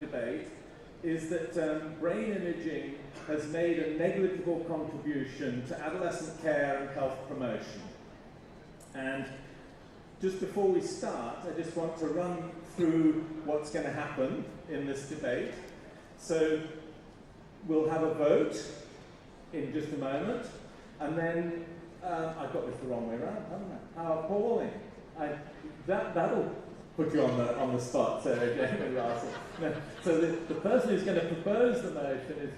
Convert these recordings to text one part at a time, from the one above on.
debate is that brain imaging has made a negligible contribution to adolescent care and health promotion. And just before we start, I just want to run through what's going to happen in this debate. So we'll have a vote in just a moment, and then I've got this the wrong way around, haven't I? How appalling! That'll put you on the spot, Jamie Russell. No, so the person who's going to propose the motion is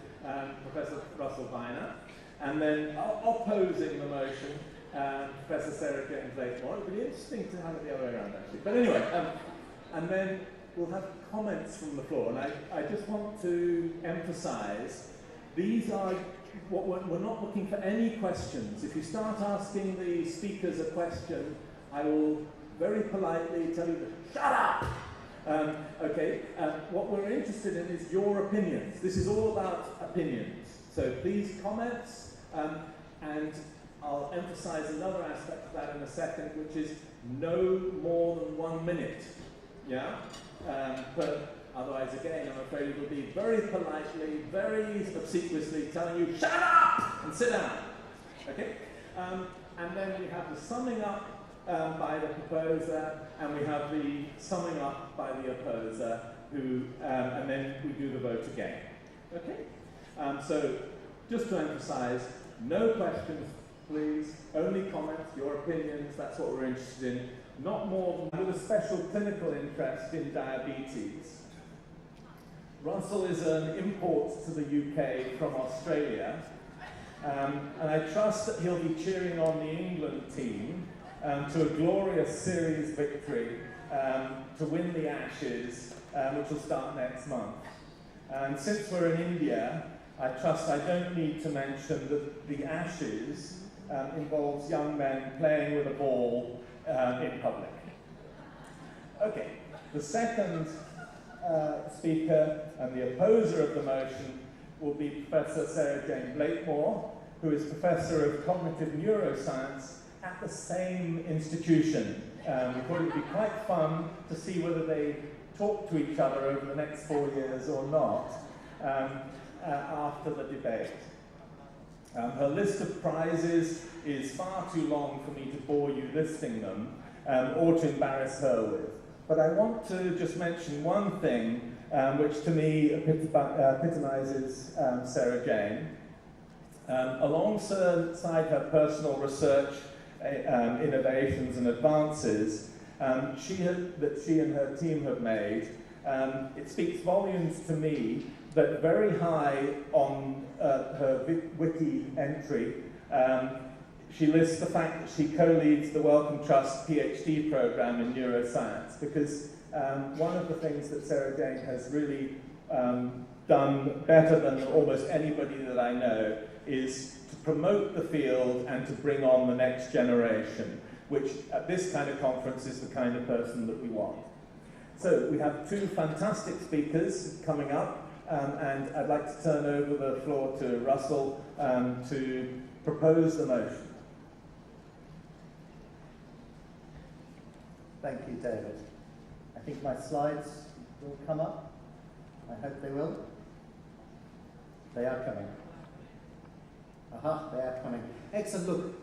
Professor Russell Viner, and then opposing the motion, Professor Sarah Jane Blakemore. It would be interesting to have it the other way around, actually. But anyway, and then we'll have comments from the floor, and I just want to emphasize these are we're not looking for any questions. If you start asking the speakers a question, I will very politely tell you to shut up. Okay. What we're interested in is your opinions. This is all about opinions. So please comments, and I'll emphasize another aspect of that in a second, which is no more than 1 minute. Yeah. Otherwise, again, I'm afraid it will be very politely, very obsequiously telling you, shut up and sit down. Okay? And then we have the summing up by the proposer, and we have the summing up by the opposer, and then we do the vote again. Okay? So, just to emphasize, no questions, please, only comments, your opinions, that's what we're interested in. Not more than with a special clinical interest in diabetes. Russell is an import to the UK from Australia, and I trust that he'll be cheering on the England team to a glorious series victory to win the Ashes, which will start next month. And since we're in India, I trust I don't need to mention that the Ashes involves young men playing with a ball in public. Okay, the second speaker and the opposer of the motion will be Professor Sarah Jane Blakemore, who is Professor of Cognitive Neuroscience at the same institution. We thought it would be quite fun to see whether they talk to each other over the next 4 years or not after the debate. Her list of prizes is far too long for me to bore you listing them or to embarrass her with. But I want to just mention one thing which to me epitomizes Sarah Jane. Alongside her personal research, innovations and advances that she and her team have made, it speaks volumes to me that very high on her wiki entry, she lists the fact that she co-leads the Wellcome Trust PhD program in neuroscience, because one of the things that Sarah Jane has really done better than almost anybody that I know is to promote the field and to bring on the next generation, which at this kind of conference is the kind of person that we want. So we have two fantastic speakers coming up, and I'd like to turn over the floor to Russell to propose the motion. Thank you, David. I think my slides will come up. I hope they will. They are coming. Aha, they are coming. Excellent. Look,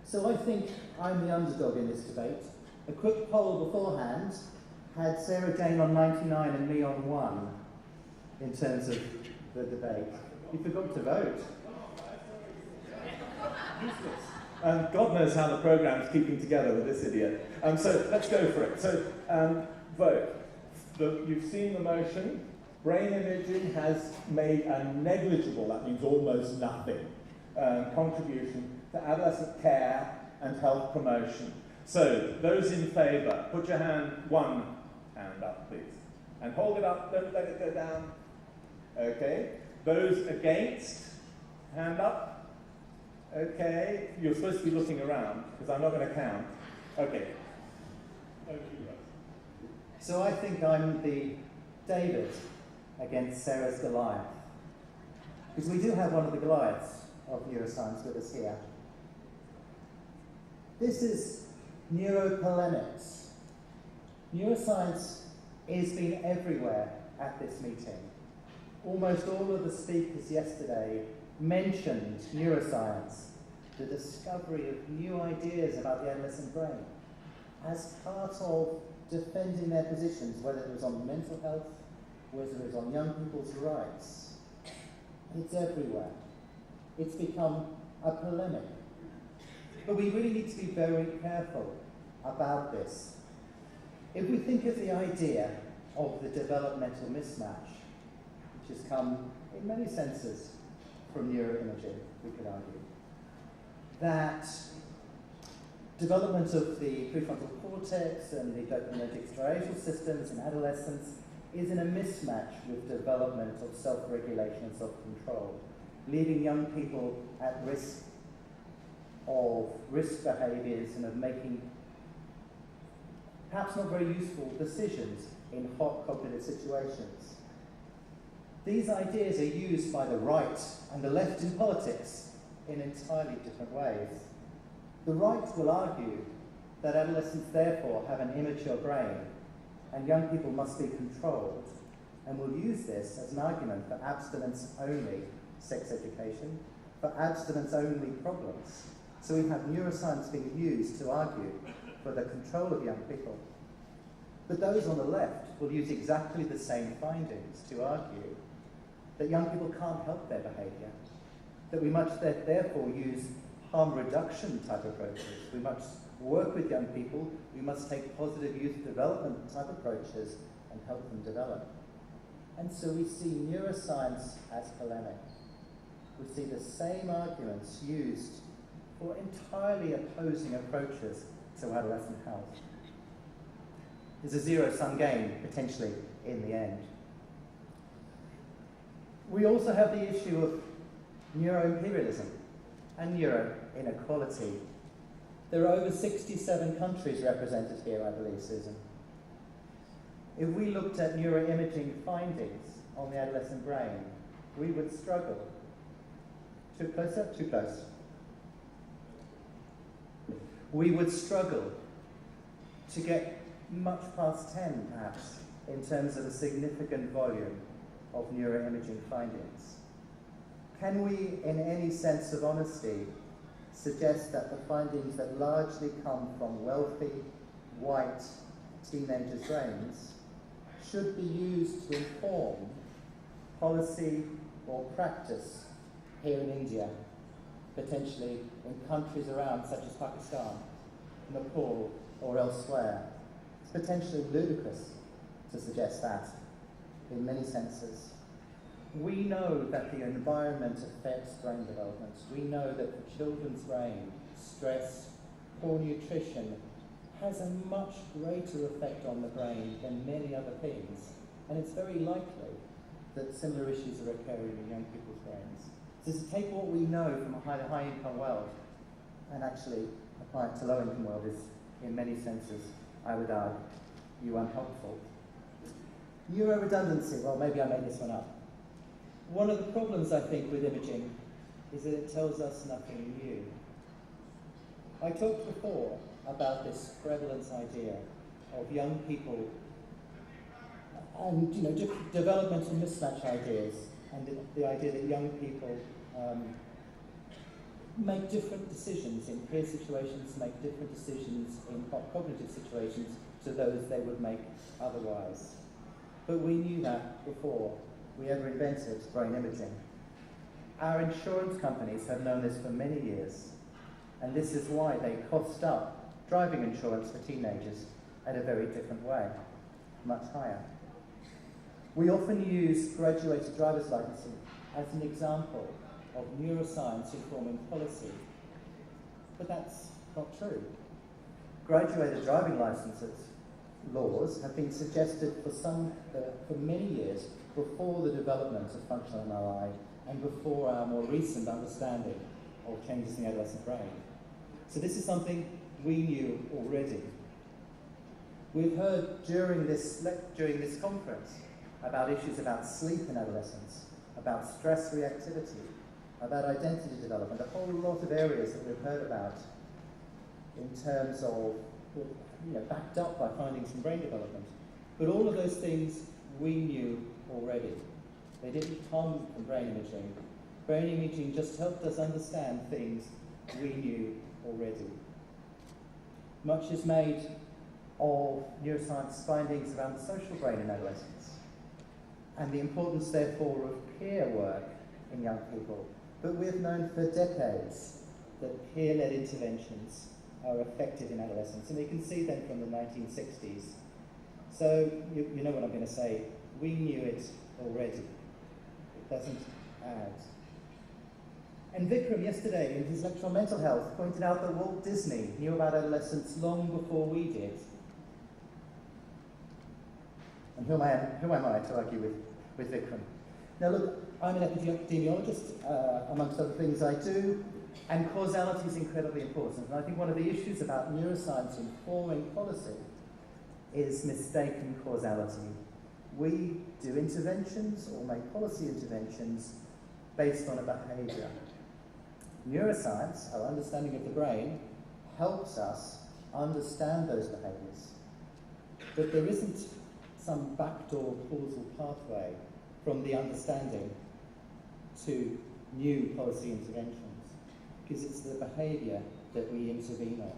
so I think I'm the underdog in this debate. A quick poll beforehand had Sarah Jane on 99 and me on 1 in terms of the debate. You forgot to vote. Useless. God knows how the program's keeping together with this idiot. So let's go for it. So vote. You've seen the motion. Brain imaging has made a negligible, that means almost nothing, contribution to adolescent care and health promotion. So those in favour, put your one hand up, please. And hold it up, don't let it go down. Okay. Those against, hand up. Okay, you're supposed to be looking around, because I'm not going to count. Okay. Over to you, Russ. So I think I'm the David against Sarah's Goliath. Because we do have one of the Goliaths of neuroscience with us here. This is neuropolemics. Neuroscience has been everywhere at this meeting. Almost all of the speakers yesterday mentioned neuroscience, the discovery of new ideas about the adolescent brain, as part of defending their positions, whether it was on mental health, whether it was on young people's rights. It's everywhere. It's become a polemic. But we really need to be very careful about this. If we think of the idea of the developmental mismatch, which has come in many senses from neuroimaging, we could argue, that development of the prefrontal cortex and the dopaminergic striatal systems in adolescence is in a mismatch with development of self-regulation and self-control, leaving young people at risk of risk behaviours and of making perhaps not very useful decisions in hot cognitive situations. These ideas are used by the right and the left in politics in entirely different ways. The right will argue that adolescents therefore have an immature brain and young people must be controlled, and will use this as an argument for abstinence-only sex education, for abstinence-only problems. So we have neuroscience being used to argue for the control of young people. But those on the left will use exactly the same findings to argue that young people can't help their behaviour, that we must therefore use harm reduction type approaches. We must work with young people, we must take positive youth development type approaches and help them develop. And so we see neuroscience as polemic. We see the same arguments used for entirely opposing approaches to adolescent health. There's a zero-sum game, potentially, in the end. We also have the issue of neuroimperialism and neuro-inequality. There are over 67 countries represented here, I believe, Susan. If we looked at neuroimaging findings on the adolescent brain, we would struggle. Too closer? Too close. We would struggle to get much past 10, perhaps, in terms of a significant volume of neuroimaging findings. Can we, in any sense of honesty, suggest that the findings that largely come from wealthy, white teenagers' brains should be used to inform policy or practice here in India, potentially in countries around, such as Pakistan, Nepal, or elsewhere? It's potentially ludicrous to suggest that, in many senses. We know that the environment affects brain development. We know that for children's brain, stress, poor nutrition has a much greater effect on the brain than many other things. And it's very likely that similar issues are occurring in young people's brains. So to take what we know from a high-income world and actually apply it to low-income world is, in many senses, I would argue, unhelpful. Neuroredundancy, well, maybe I made this one up. One of the problems, I think, with imaging is that it tells us nothing new. I talked before about this prevalence idea of young people and, developmental mismatch ideas, and the idea that young people make different decisions in peer situations, make different decisions in cognitive situations to those they would make otherwise. But we knew that before we ever invented brain imaging. Our insurance companies have known this for many years, and this is why they cost up driving insurance for teenagers at a very different way, much higher. We often use graduated driver's licensing as an example of neuroscience informing policy, but that's not true. Graduated driving licenses laws have been suggested for many years before the development of functional MRI and before our more recent understanding of changes in the adolescent brain. So this is something we knew already. We've heard during this conference about issues about sleep in adolescence, about stress reactivity, about identity development, a whole lot of areas that we've heard about in terms of, backed up by findings from brain development. But all of those things we knew already. They didn't come from brain imaging. Brain imaging just helped us understand things we knew already. Much is made of neuroscience findings around the social brain in adolescence and the importance, therefore, of peer work in young people. But we've known for decades that peer-led interventions are effective in adolescence, and we can see them from the 1960s. So, you know what I'm going to say. We knew it already. It doesn't add. And Vikram, yesterday, in his lecture on mental health, pointed out that Walt Disney knew about adolescence long before we did. And who am I to argue with Vikram? Now look, I'm an epidemiologist, amongst other things I do, and causality is incredibly important. And I think one of the issues about neuroscience informing policy is mistaken causality. We do interventions or make policy interventions based on a behaviour. Neuroscience, our understanding of the brain, helps us understand those behaviours. But there isn't some backdoor causal pathway from the understanding to new policy interventions, because it's the behaviour that we intervene on.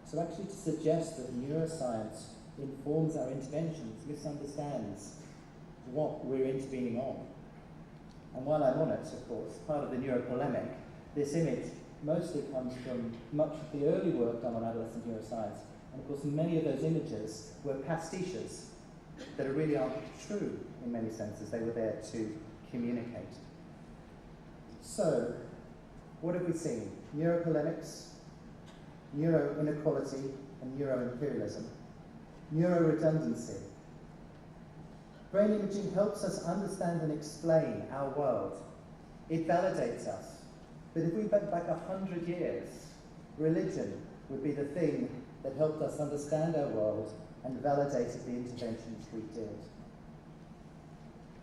So actually to suggest that neuroscience informs our interventions misunderstands what we're intervening on. And while I'm on it, of course, part of the neuropolemic, this image mostly comes from much of the early work done on adolescent neuroscience. And of course, many of those images were pastiches that really aren't true in many senses. They were there to communicate. So, what have we seen? Neuropolemics, neuro-inequality, and neuro-imperialism. Neuro-redundancy. Brain imaging helps us understand and explain our world. It validates us. But if we went back 100 years, religion would be the thing that helped us understand our world and validated the interventions we did.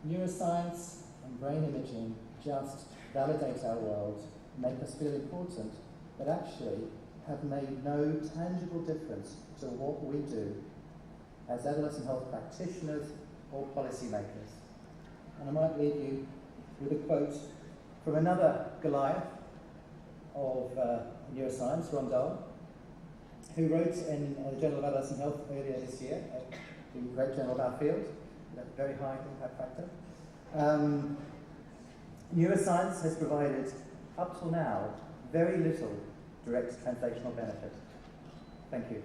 Neuroscience and brain imaging just validate our world, make us feel important, but actually have made no tangible difference to what we do as adolescent health practitioners or policymakers. And I might leave you with a quote from another Goliath of neuroscience, Ron Dahl, who wrote in the Journal of Adolescent Health earlier this year, the great journal of our field, with a very high impact factor. Neuroscience has provided, up till now, very little direct translational benefit. Thank you.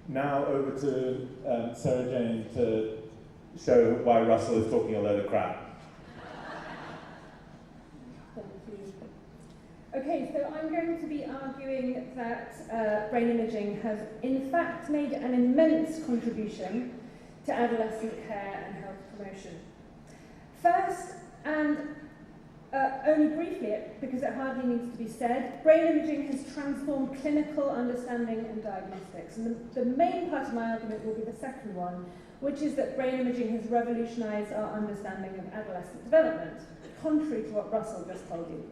Now over to Sarah Jane to show why Russell is talking a load of crap. Thank you. Okay, so I'm going to be arguing that brain imaging has in fact made an immense contribution to adolescent care and health promotion. First, and only briefly, because it hardly needs to be said, brain imaging has transformed clinical understanding and diagnostics. And the main part of my argument will be the second one, which is that brain imaging has revolutionised our understanding of adolescent development, contrary to what Russell just told you.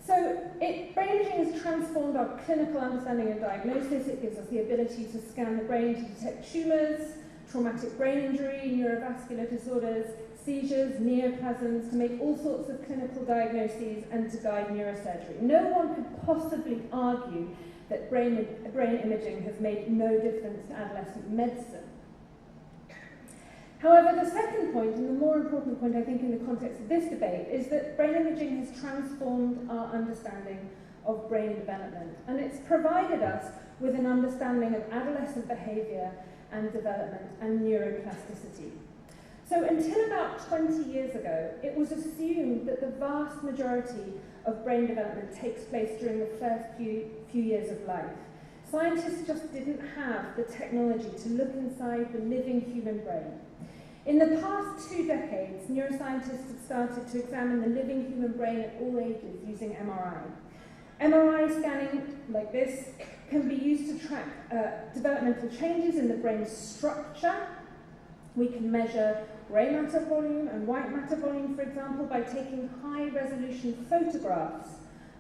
So, brain imaging has transformed our clinical understanding and diagnosis. It gives us the ability to scan the brain to detect tumours, traumatic brain injury, neurovascular disorders, seizures, neoplasms, to make all sorts of clinical diagnoses and to guide neurosurgery. No one could possibly argue that brain imaging has made no difference to adolescent medicine. However, the second point, and the more important point I think in the context of this debate, is that brain imaging has transformed our understanding of brain development, and it's provided us with an understanding of adolescent behaviour and development and neuroplasticity. So until about 20 years ago, it was assumed that the vast majority of brain development takes place during the first few years of life. Scientists just didn't have the technology to look inside the living human brain. In the past 2 decades, neuroscientists have started to examine the living human brain at all ages using MRI. MRI scanning, like this, can be used to track developmental changes in the brain's structure. We can measure grey matter volume and white matter volume, for example, by taking high-resolution photographs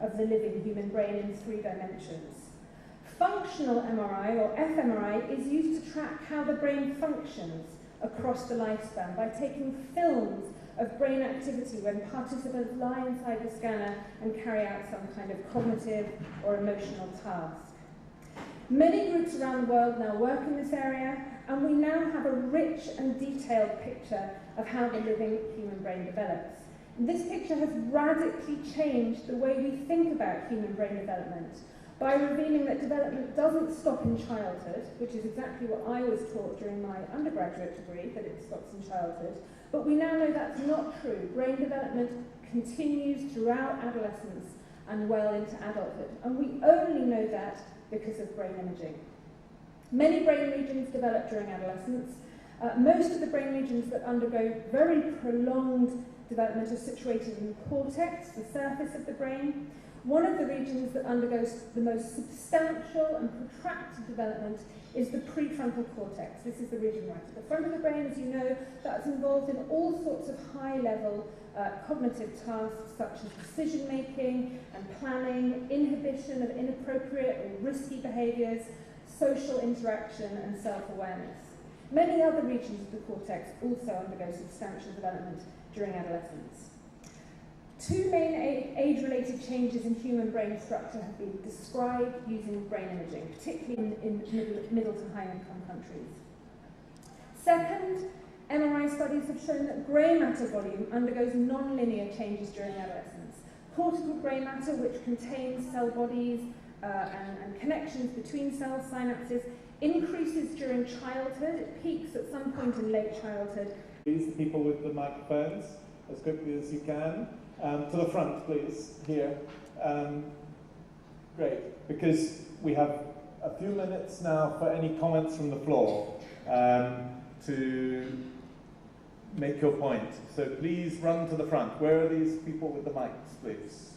of the living human brain in 3 dimensions. Functional MRI, or fMRI, is used to track how the brain functions across the lifespan by taking films of brain activity when participants lie inside the scanner and carry out some kind of cognitive or emotional task. Many groups around the world now work in this area, and we now have a rich and detailed picture of how the living human brain develops. And this picture has radically changed the way we think about human brain development by revealing that development doesn't stop in childhood, which is exactly what I was taught during my undergraduate degree, that it stops in childhood. But we now know that's not true. Brain development continues throughout adolescence and well into adulthood. And we only know that because of brain imaging. Many brain regions develop during adolescence. Most of the brain regions that undergo very prolonged development are situated in the cortex, the surface of the brain. One of the regions that undergoes the most substantial and protracted development is the prefrontal cortex. This is the region right at the front of the brain, as you know, that's involved in all sorts of high-level cognitive tasks such as decision-making and planning, inhibition of inappropriate or risky behaviours, social interaction and self-awareness. Many other regions of the cortex also undergo substantial development during adolescence. 2 main age-related changes in human brain structure have been described using brain imaging, particularly in middle to high-income countries. Second, MRI studies have shown that grey matter volume undergoes non-linear changes during adolescence. Cortical grey matter, which contains cell bodies and connections between cells, synapses, increases during childhood. It peaks at some point in late childhood. Please, the people with the microphones, as quickly as you can. To the front, please, here. Great, because we have a few minutes now for any comments from the floor to make your point. So please run to the front. Where are these people with the mics, please?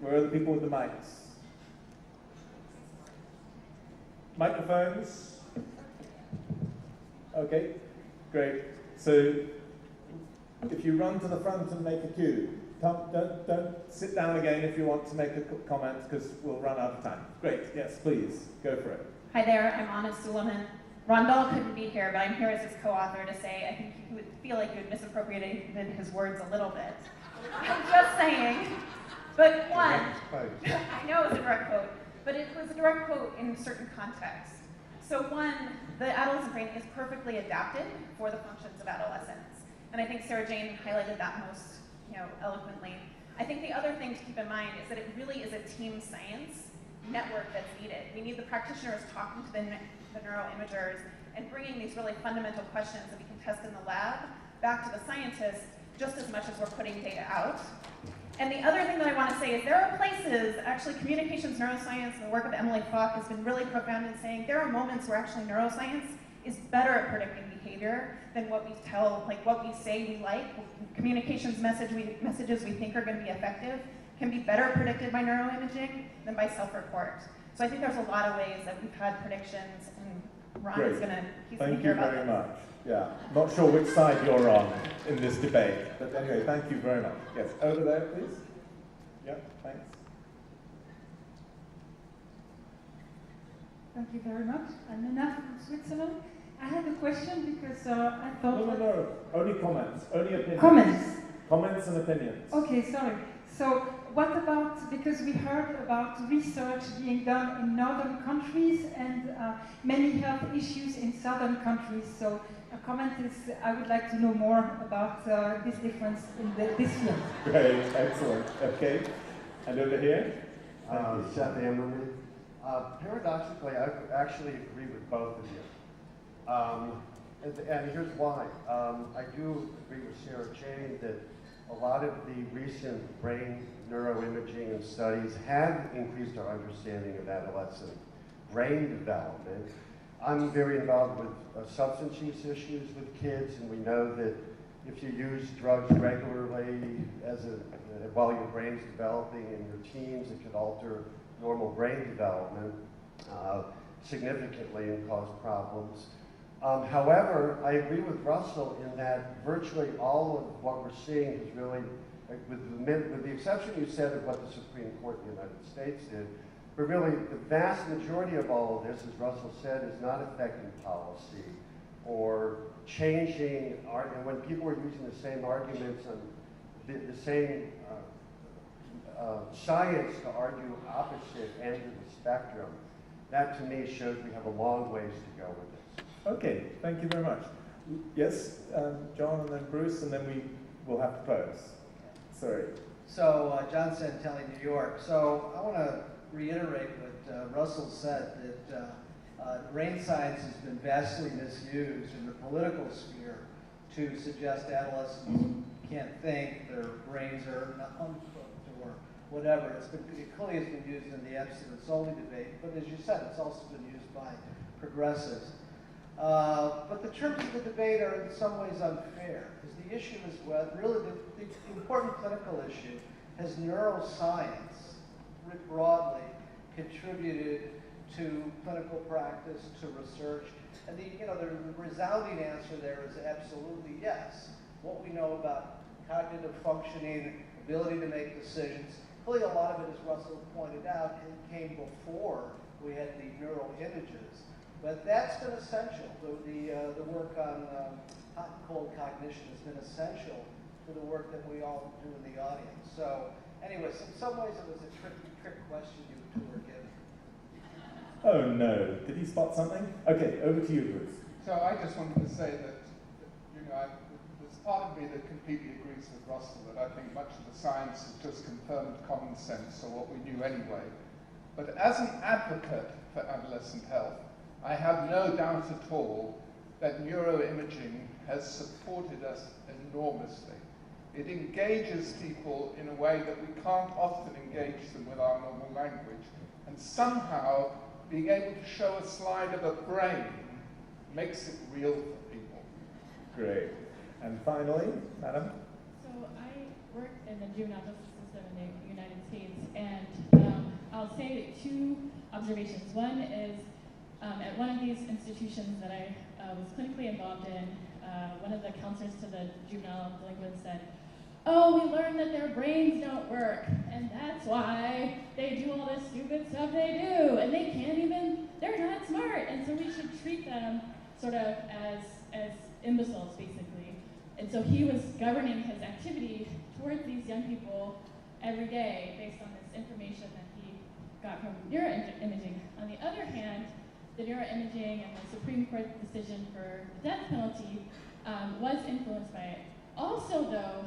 Where are the people with the mics? Microphones? Okay, great. So if you run to the front and make a queue, don't sit down again if you want to make a comment, because we'll run out of time. Great, yes, please, go for it. Hi there, I'm Anna Suleiman. Rondal couldn't be here, but I'm here as his co-author to say I think you would feel like you had misappropriated his words a little bit. I'm just saying. But one, I know it was a direct quote, but it was a direct quote in a certain context. So one, the adolescent brain is perfectly adapted for the functions of adolescence. And I think Sarah Jane highlighted that most eloquently. I think the other thing to keep in mind is that it really is a team science network that's needed. We need the practitioners talking to the neuroimagers and bringing these really fundamental questions that we can test in the lab back to the scientists just as much as we're putting data out. And the other thing that I want to say is there are places, actually communications neuroscience and the work of Emily Falk has been really profound in saying there are moments where actually neuroscience is better at predicting behavior than what we tell, like what we say we like. Communications messages we think are going to be effective can be better predicted by neuroimaging than by self-report. So I think there's a lot of ways that we've had predictions, and Ron is going to, he's going to hear about Thank you very much. Yeah, not sure which side you're on in this debate, but anyway, thank you very much. Yes, over there, please. Yeah, thanks. Thank you very much. I'm Nina from Switzerland. I have a question because I thought... No, only comments, only opinions. Comments? Comments and opinions. Okay, sorry. So what about, because we heard about research being done in northern countries and many health issues in southern countries. So a comment is, I would like to know more about this difference in this field. Great, excellent. Okay, and over here? Seth Ammerman. Paradoxically, I actually agree with both of you. And here's why. I do agree with Sarah Jane that a lot of the recent brain neuroimaging and studies have increased our understanding of adolescent brain development. I'm very involved with substance use issues with kids, and we know that if you use drugs regularly while your brain's developing in your teens, it could alter normal brain development significantly and cause problems. However, I agree with Russell in that virtually all of what we're seeing has really with the exception you said of what the Supreme Court in the United States did, but really the vast majority of all of this, as Russell said, is not affecting policy or changing, and when people are using the same arguments and the same science to argue opposite ends of the spectrum, that to me shows we have a long ways to go with this. Okay, thank you very much. Yes, John, and then Bruce, and then we will have to close. Sorry. So, John Santelli, New York. So, I want to reiterate what Russell said, that brain science has been vastly misused in the political sphere to suggest adolescents can't think, their brains are uncooked or whatever. It clearly has been used in the abstinence-only debate, but as you said, it's also been used by progressives. But the terms of the debate are in some ways unfair, because the issue is really the important clinical issue. Has neuroscience, writ broadly, contributed to clinical practice, to research? And the resounding answer there is absolutely yes. What we know about cognitive functioning, ability to make decisions, clearly a lot of it, as Russell pointed out, came before we had the neural images. But that's been essential. The work on hot and cold cognition has been essential to the work that we all do in the audience. So anyways, in some ways it was a trick question you two were giving. Oh no, did he spot something? Okay, over to you, Bruce. So I just wanted to say that, there's part of me that completely agrees with Russell, that I think much of the science has just confirmed common sense, or what we knew anyway. But as an advocate for adolescent health, I have no doubt at all that neuroimaging has supported us enormously. It engages people in a way that we can't often engage them with our normal language. And somehow, being able to show a slide of a brain makes it real for people. Great. And finally, Madam? So I work in the juvenile justice system in the United States, and I'll say two observations. One is, at one of these institutions that I was clinically involved in, one of the counselors to the juvenile delinquents said, "Oh, we learned that their brains don't work, and that's why they do all this stupid stuff they do, and they can't even, they're not smart, and so we should treat them sort of as imbeciles, basically." And so he was governing his activity towards these young people every day based on this information that he got from neuroimaging. On the other hand, the neuroimaging and the Supreme Court decision for the death penalty was influenced by it. Also, though,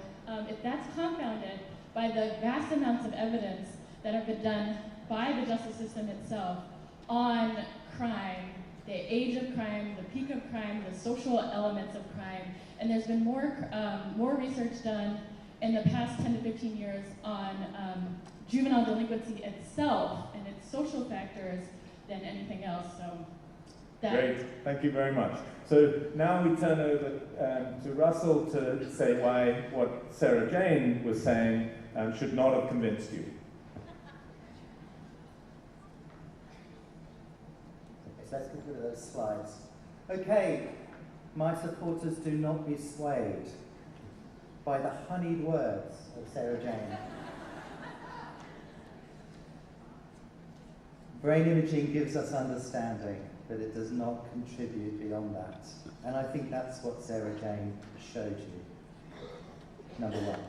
if that's compounded by the vast amounts of evidence that have been done by the justice system itself on crime, the age of crime, the peak of crime, the social elements of crime, and there's been more research done in the past 10 to 15 years on juvenile delinquency itself and its social factors than anything else. So great, thank you very much. So now we turn over to Russell to say why what Sarah Jane was saying should not have convinced you. Okay, so let's get rid of those slides. Okay, my supporters, do not be swayed by the honeyed words of Sarah Jane. Brain imaging gives us understanding, but it does not contribute beyond that. And I think that's what Sarah Jane showed you, number one.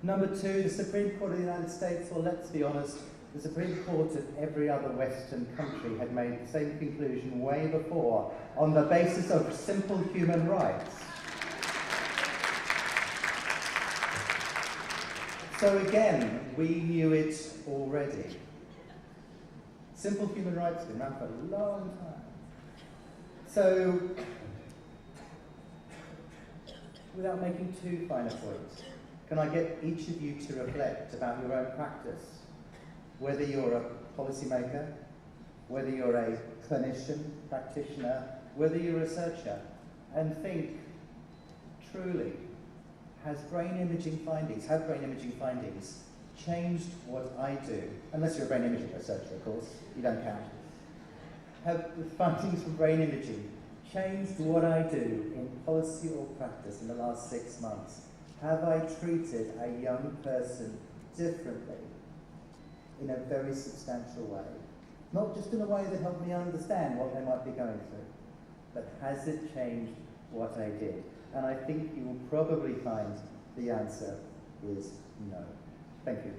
Number two, the Supreme Court of the United States, well, let's be honest, the Supreme Court of every other Western country had made the same conclusion way before on the basis of simple human rights. So again, we knew it already. Simple human rights have been around for a long time. So, without making too fine a point, can I get each of you to reflect about your own practice? Whether you're a policymaker, whether you're a clinician, practitioner, whether you're a researcher, and think, truly, have brain imaging findings changed what I do? Unless you're a brain imaging researcher, of course, you don't count. Have the findings from brain imaging changed what I do in policy or practice in the last 6 months? have I treated a young person differently in a very substantial way? Not just in a way that helped me understand what they might be going through, but has it changed what I did? And I think you will probably find the answer is no. Thank you.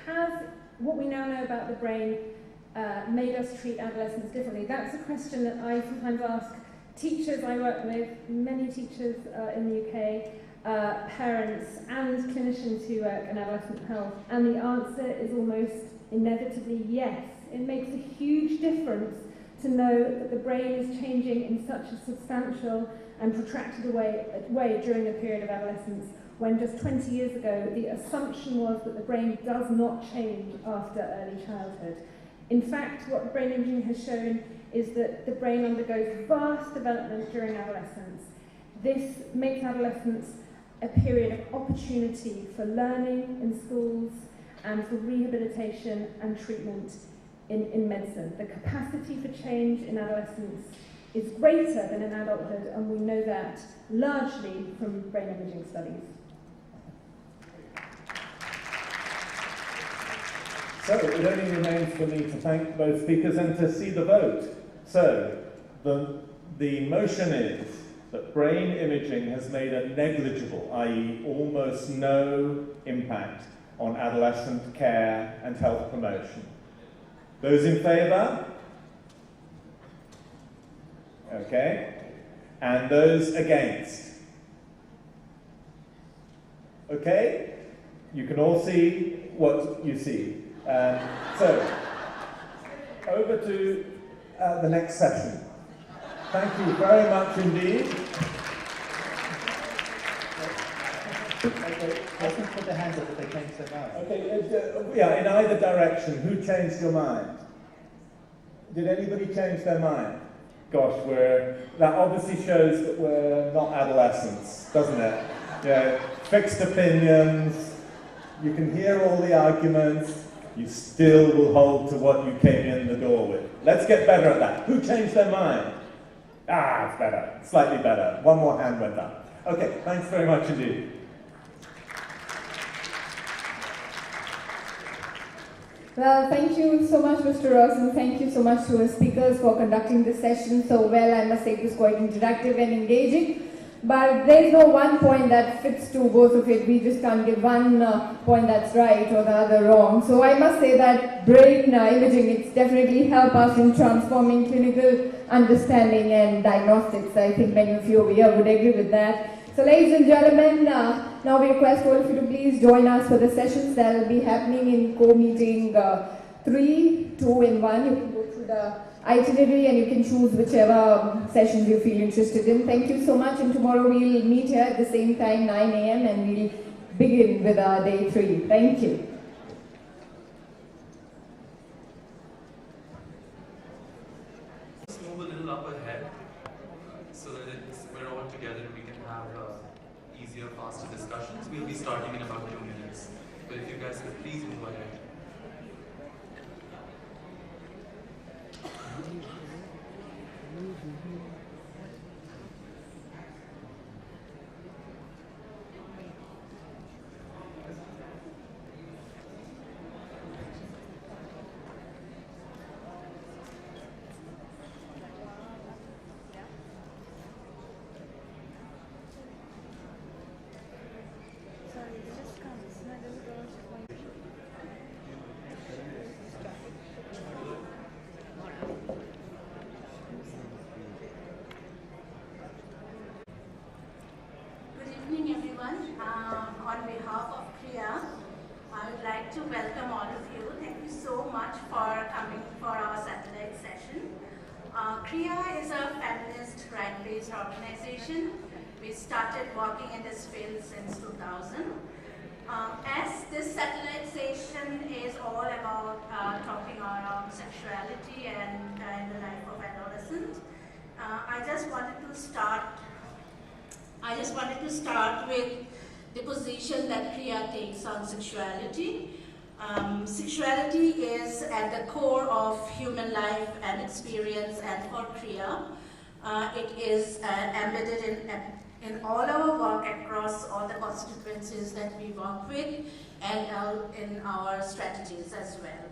Have what we now know about the brain made us treat adolescents differently? That's a question that I sometimes ask teachers I work with, many teachers in the UK, parents and clinicians who work in adolescent health, and the answer is almost inevitably yes. It makes a huge difference to know that the brain is changing in such a substantial and protracted way during the period of adolescence, when just 20 years ago the assumption was that the brain does not change after early childhood. In fact, what brain imaging has shown is that the brain undergoes vast development during adolescence. This makes adolescence a period of opportunity for learning in schools and for rehabilitation and treatment in medicine. The capacity for change in adolescence is greater than in adulthood, and we know that largely from brain imaging studies. So it only remains for me to thank both speakers and to see the vote. So the motion is that brain imaging has made a negligible, i.e. almost no impact on adolescent care and health promotion. Those in favour? Okay. And those against? Okay. You can all see what you see. So, over to the next session. Thank you very much indeed. Okay, let's just put their hands up if they change their mind. Okay, yeah, in either direction. Who changed your mind? Did anybody change their mind? Gosh, that obviously shows that we're not adolescents, doesn't it? Yeah, fixed opinions, you can hear all the arguments, you still will hold to what you came in the door with. Let's get better at that. Who changed their mind? Ah, it's better, slightly better. One more hand went up. Okay, thanks very much indeed. Well, thank you so much, Mr. Ross, and thank you so much to our speakers for conducting this session so well. I must say it was quite interactive and engaging. But there's no one point that fits to both of it. We just can't give one point that's right or the other wrong. So I must say that brain imaging, it's definitely helped us in transforming clinical understanding and diagnostics. I think many of you over here would agree with that. So ladies and gentlemen, now we request all of you to please join us for the sessions that will be happening in co-meeting 3, 2 and 1. You can go through the itinerary and you can choose whichever sessions you feel interested in. Thank you so much, and tomorrow we'll meet here at the same time, 9 a.m. and we'll begin with our day 3. Thank you. Let's move a little up ahead so that we're all together and we can have easier, faster discussions. We'll be starting in about 2 minutes. But if you guys could please move ahead. On behalf of Iaah, I would like to welcome all of you. Thank you so much for coming for our satellite session. Iaah is a feminist, right-based organization. We started working in this field since 2000. As this satellite session is all about talking around sexuality and the life of adolescents, I just wanted to start with the position that Iaah takes on sexuality. Sexuality is at the core of human life and experience, and for Kriya, it is embedded in all our work across all the constituencies that we work with, and in our strategies as well.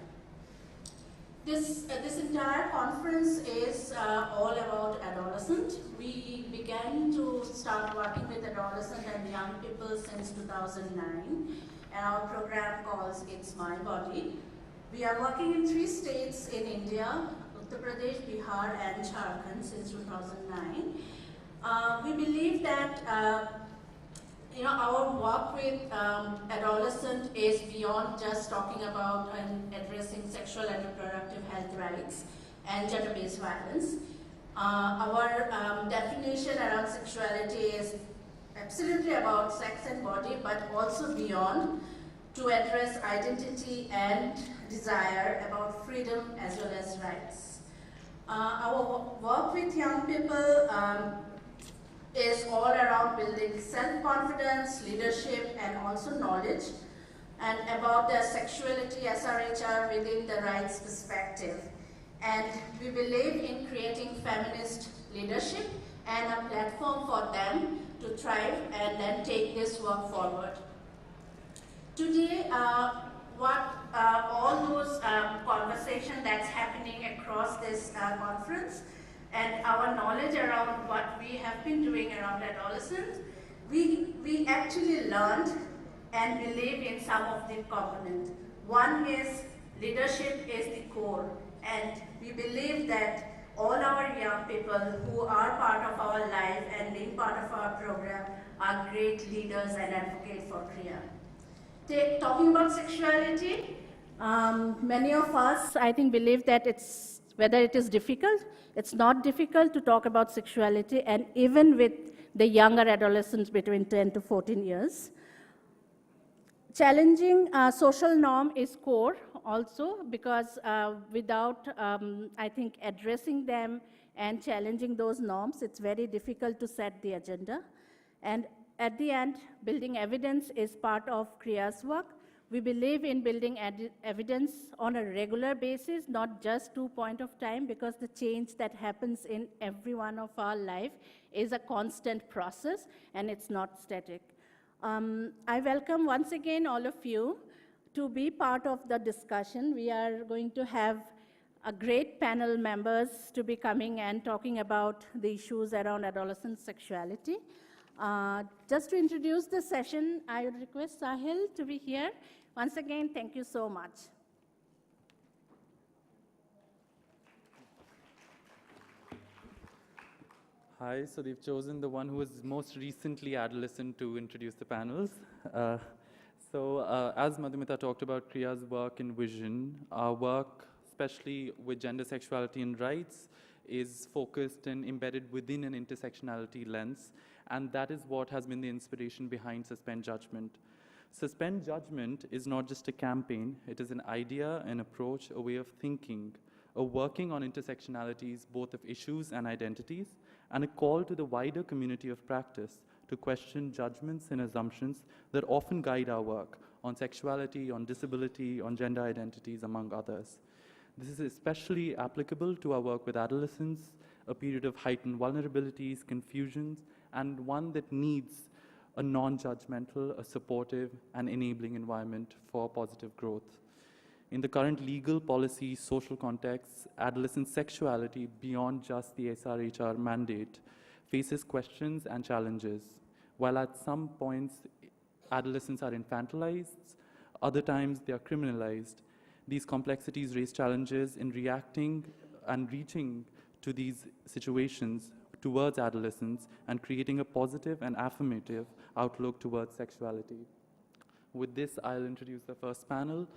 This entire conference is all about adolescent. We began to start working with adolescent and young people since 2009, and our program calls It's My Body. We are working in 3 states in India, Uttar Pradesh, Bihar, and Jharkhand since 2009. We believe that our work with adolescent is beyond just talking about and addressing sexual and reproductive health rights and gender-based violence. Our definition around sexuality is absolutely about sex and body, but also beyond, to address identity and desire, about freedom as well as rights. Our work with young people is all around building self-confidence, leadership, and also knowledge, and about their sexuality, SRHR, within the rights perspective. And we believe in creating feminist leadership and a platform for them to thrive and then take this work forward. Today, all those conversation that's happening across this conference, and our knowledge around what we have been doing around adolescents, we actually learned and believe in some of the components. One is leadership is the core, and we believe that all our young people who are part of our life and being part of our program are great leaders and advocates for Kriya. Talking about sexuality, many of us, I think, believe that whether it is difficult, it's not difficult to talk about sexuality, and even with the younger adolescents between 10 to 14 years. Challenging social norm is core also, because without, I think, addressing them and challenging those norms, it's very difficult to set the agenda. And at the end, building evidence is part of Kriya's work. We believe in building evidence on a regular basis, not just to point of time, because the change that happens in every one of our life is a constant process, and it's not static. I welcome once again all of you to be part of the discussion. We are going to have a great panel members to be coming and talking about the issues around adolescent sexuality. Just to introduce the session, I would request Sahil to be here. Once again, thank you so much. Hi, so they've chosen the one who was most recently adolescent to introduce the panels. As Madhumita talked about Kriya's work and vision, our work, especially with gender, sexuality, and rights, is focused and embedded within an intersectionality lens, and that is what has been the inspiration behind Suspend Judgment. Suspend Judgment is not just a campaign, it is an idea, an approach, a way of thinking, a working on intersectionalities, both of issues and identities, and a call to the wider community of practice to question judgments and assumptions that often guide our work on sexuality, on disability, on gender identities, among others. This is especially applicable to our work with adolescents, a period of heightened vulnerabilities, confusions, and one that needs a non-judgmental, a supportive, and enabling environment for positive growth. In the current legal, policy, social context, adolescent sexuality, beyond just the SRHR mandate, faces questions and challenges. While at some points, adolescents are infantilized, other times they are criminalized. These complexities raise challenges in reacting and reaching to these situations towards adolescents and creating a positive and affirmative outlook towards sexuality. With this, I'll introduce the first panel.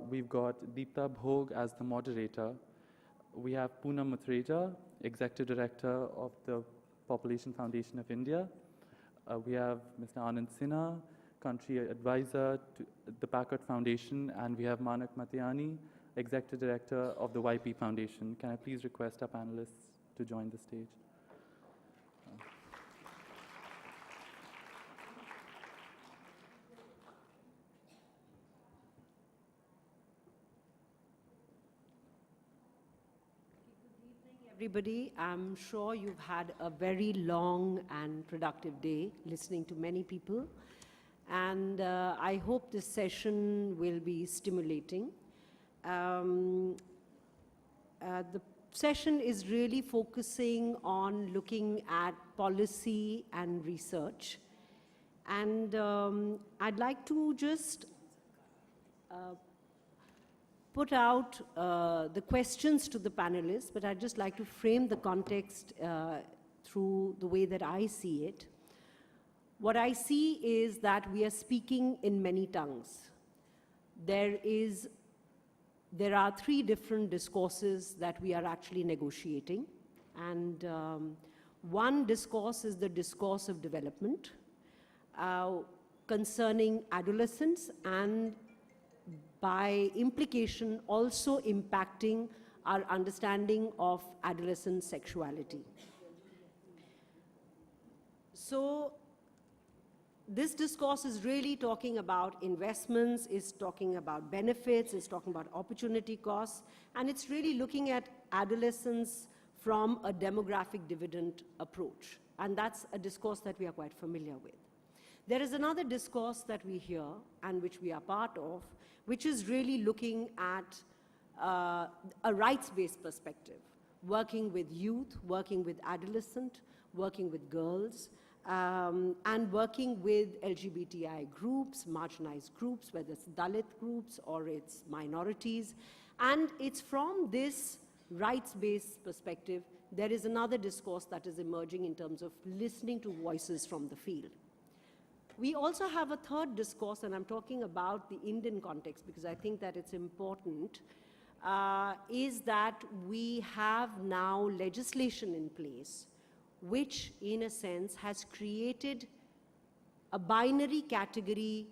We've got Deepta Bhog as the moderator. We have Poonam Mathreja, Executive Director of the Population Foundation of India. We have Mr. Anand Sinha, Country Advisor to the Packard Foundation, and we have Manak Matiani, Executive Director of the YP Foundation. Can I please request our panelists to join the stage? everybody. I'm sure you've had a very long and productive day listening to many people. And I hope this session will be stimulating. The session is really focusing on looking at policy and research. And I'd like to just put out the questions to the panelists, but I'd just like to frame the context through the way that I see it. What I see is that we are speaking in many tongues. There are three different discourses that we are actually negotiating. And one discourse is the discourse of development concerning adolescents and by implication also impacting our understanding of adolescent sexuality. So this discourse is really talking about investments, is talking about benefits, is talking about opportunity costs, and it's really looking at adolescence from a demographic dividend approach. And that's a discourse that we are quite familiar with. There is another discourse that we hear and which we are part of, which is really looking at a rights-based perspective, working with youth, working with adolescents, working with girls, and working with LGBTI groups, marginalized groups, whether it's Dalit groups or it's minorities. And it's from this rights-based perspective, there is another discourse that is emerging in terms of listening to voices from the field. We also have a third discourse, and I'm talking about the Indian context because I think that it's important, is that we have now legislation in place which, in a sense, has created a binary category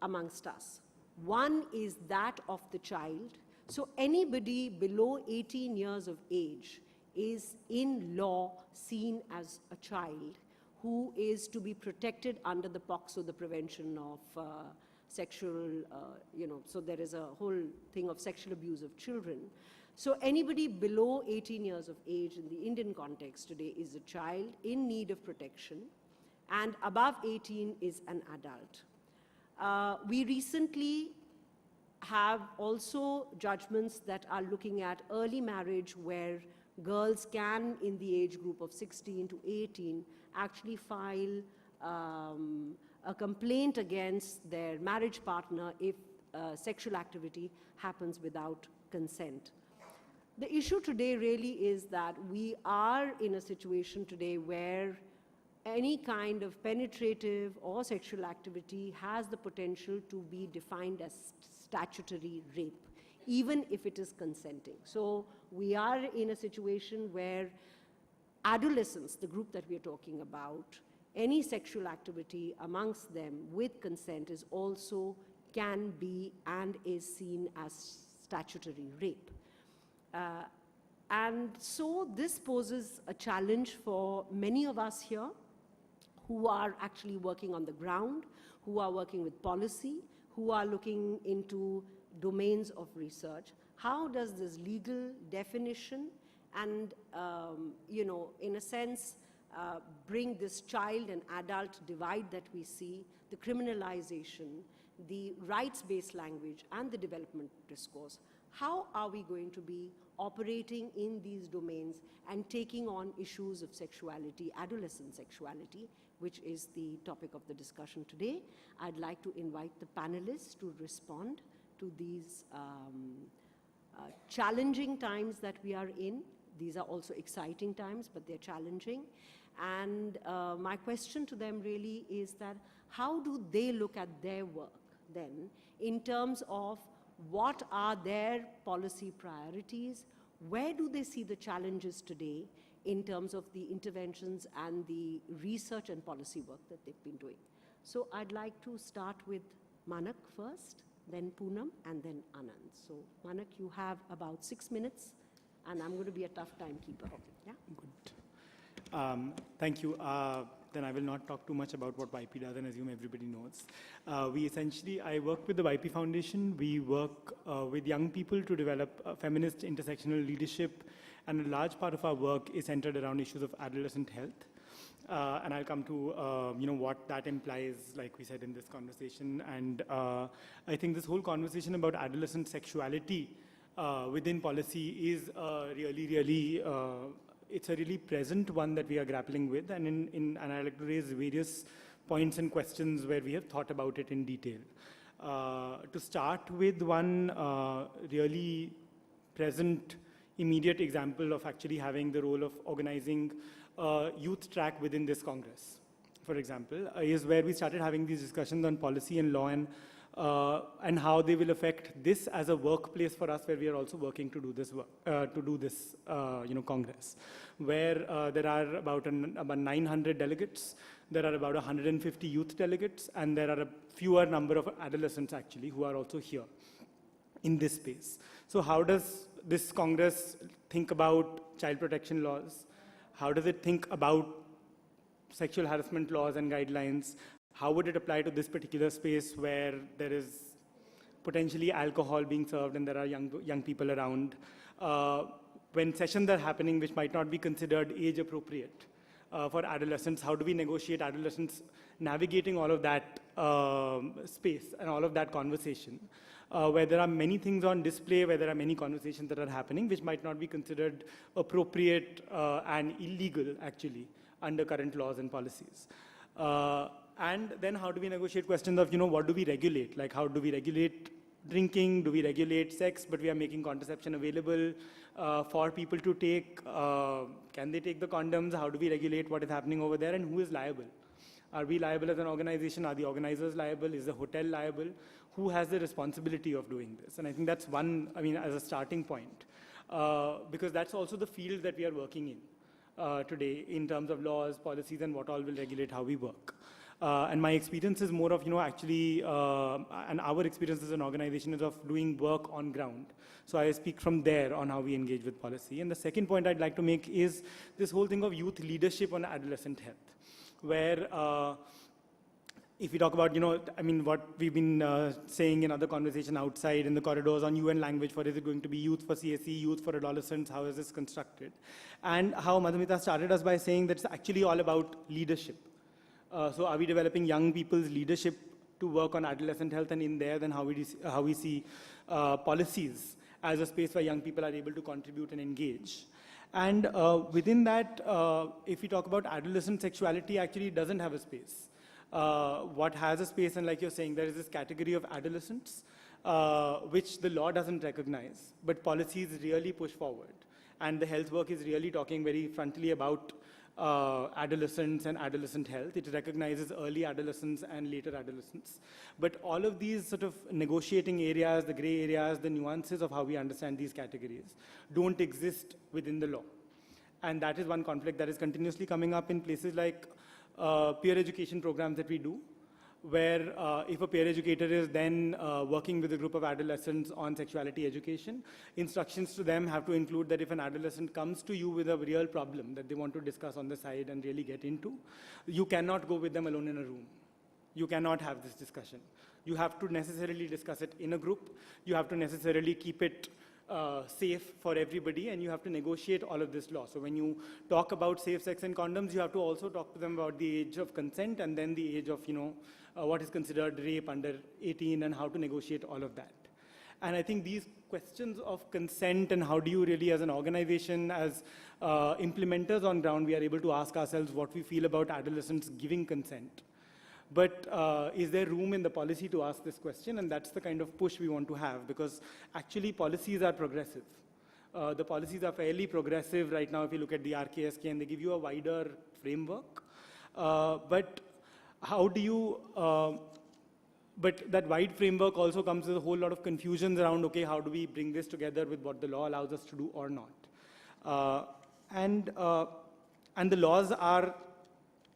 amongst us. One is that of the child. So anybody below 18 years of age is, in law, seen as a child who is to be protected under the POCSO, the Prevention of Sexual, so there is a whole thing of sexual abuse of children. So anybody below 18 years of age in the Indian context today is a child in need of protection, and above 18 is an adult. We recently have also judgments that are looking at early marriage where girls can, in the age group of 16 to 18, actually file a complaint against their marriage partner if sexual activity happens without consent. The issue today really is that we are in a situation today where any kind of penetrative or sexual activity has the potential to be defined as statutory rape, even if it is consenting. So we are in a situation where adolescents, the group that we are talking about, any sexual activity amongst them with consent is also can be and is seen as statutory rape. And so this poses a challenge for many of us here who are actually working on the ground, who are working with policy, who are looking into domains of research. How does this legal definition and, in a sense, bring this child and adult divide that we see, the criminalization, the rights-based language, and the development discourse? How are we going to be operating in these domains and taking on issues of sexuality, adolescent sexuality, which is the topic of the discussion today? I'd like to invite the panelists to respond to these challenging times that we are in. These are also exciting times, but they're challenging. And my question to them really is that how do they look at their work then in terms of what are their policy priorities? Where do they see the challenges today in terms of the interventions and the research and policy work that they've been doing? So I'd like to start with Manak first, then Poonam, and then Anand. So Manak, you have about 6 minutes, and I'm going to be a tough timekeeper. Yeah? Good. Thank you. Then I will not talk too much about what YP does and assume everybody knows. I work with the YP Foundation. We work with young people to develop feminist intersectional leadership And a large part of our work is centered around issues of adolescent health. And I'll come to what that implies, like we said in this conversation. And I think this whole conversation about adolescent sexuality within policy is it's a really present one that we are grappling with. And and I'd like to raise various points and questions where we have thought about it in detail. To start with, one really present, immediate example of actually having the role of organizing youth track within this Congress, for example, is where we started having these discussions on policy and law and how they will affect this as a workplace for us, where we are also working to do this Congress, where there are about 900 delegates, there are about 150 youth delegates, and there are a fewer number of adolescents actually who are also here in this space. So how does this Congress think about child protection laws? How does it think about sexual harassment laws and guidelines? How would it apply to this particular space where there is potentially alcohol being served and there are young people around? When sessions are happening which might not be considered age appropriate for adolescents, how do we negotiate adolescents navigating all of that space and all of that conversation? Where there are many things on display, where there are many conversations that are happening which might not be considered appropriate and illegal, actually, under current laws and policies. And then how do we negotiate questions of, what do we regulate? Like, how do we regulate drinking? Do we regulate sex, but we are making contraception available for people to take? Can they take the condoms? How do we regulate what is happening over there, and who is liable? Are we liable as an organization? Are the organizers liable? Is the hotel liable? Who has the responsibility of doing this? And I think that's one, as a starting point, because that's also the field that we are working in today in terms of laws, policies, and what all will regulate how we work. And my experience is more of, and our experience as an organization is of doing work on ground. So I speak from there on how we engage with policy. And the second point I'd like to make is this whole thing of youth leadership on adolescent health, where if we talk about, what we've been saying in other conversation outside in the corridors on UN language for, is it going to be youth for CSE, youth for adolescents, how is this constructed? And how Madhumita started us by saying that it's actually all about leadership. So are we developing young people's leadership to work on adolescent health, and in there then how we see policies as a space where young people are able to contribute and engage. And within that, if we talk about adolescent sexuality, actually it doesn't have a space. What has a space, and like you're saying, there is this category of adolescents which the law doesn't recognize, but policies really push forward. And the health work is really talking very frontally about adolescents and adolescent health. It recognizes early adolescence and later adolescence. But all of these sort of negotiating areas, the gray areas, the nuances of how we understand these categories don't exist within the law. And that is one conflict that is continuously coming up in places like peer education programs that we do, where if a peer educator is then working with a group of adolescents on sexuality education, instructions to them have to include that if an adolescent comes to you with a real problem that they want to discuss on the side and really get into, you cannot go with them alone in a room. You cannot have this discussion. You have to necessarily discuss it in a group. You have to necessarily keep it safe for everybody, and you have to negotiate all of this law. So when you talk about safe sex and condoms, you have to also talk to them about the age of consent and then the age of, what is considered rape under 18 and how to negotiate all of that. And I think these questions of consent and how do you really, as an organization, as implementers on ground, we are able to ask ourselves what we feel about adolescents giving consent. But is there room in the policy to ask this question? And that's the kind of push we want to have, because actually policies are progressive. The policies are fairly progressive right now if you look at the RKSK, and they give you a wider framework. But how do you, but that wide framework also comes with a whole lot of confusions around, okay, how do we bring this together with what the law allows us to do or not? And the laws are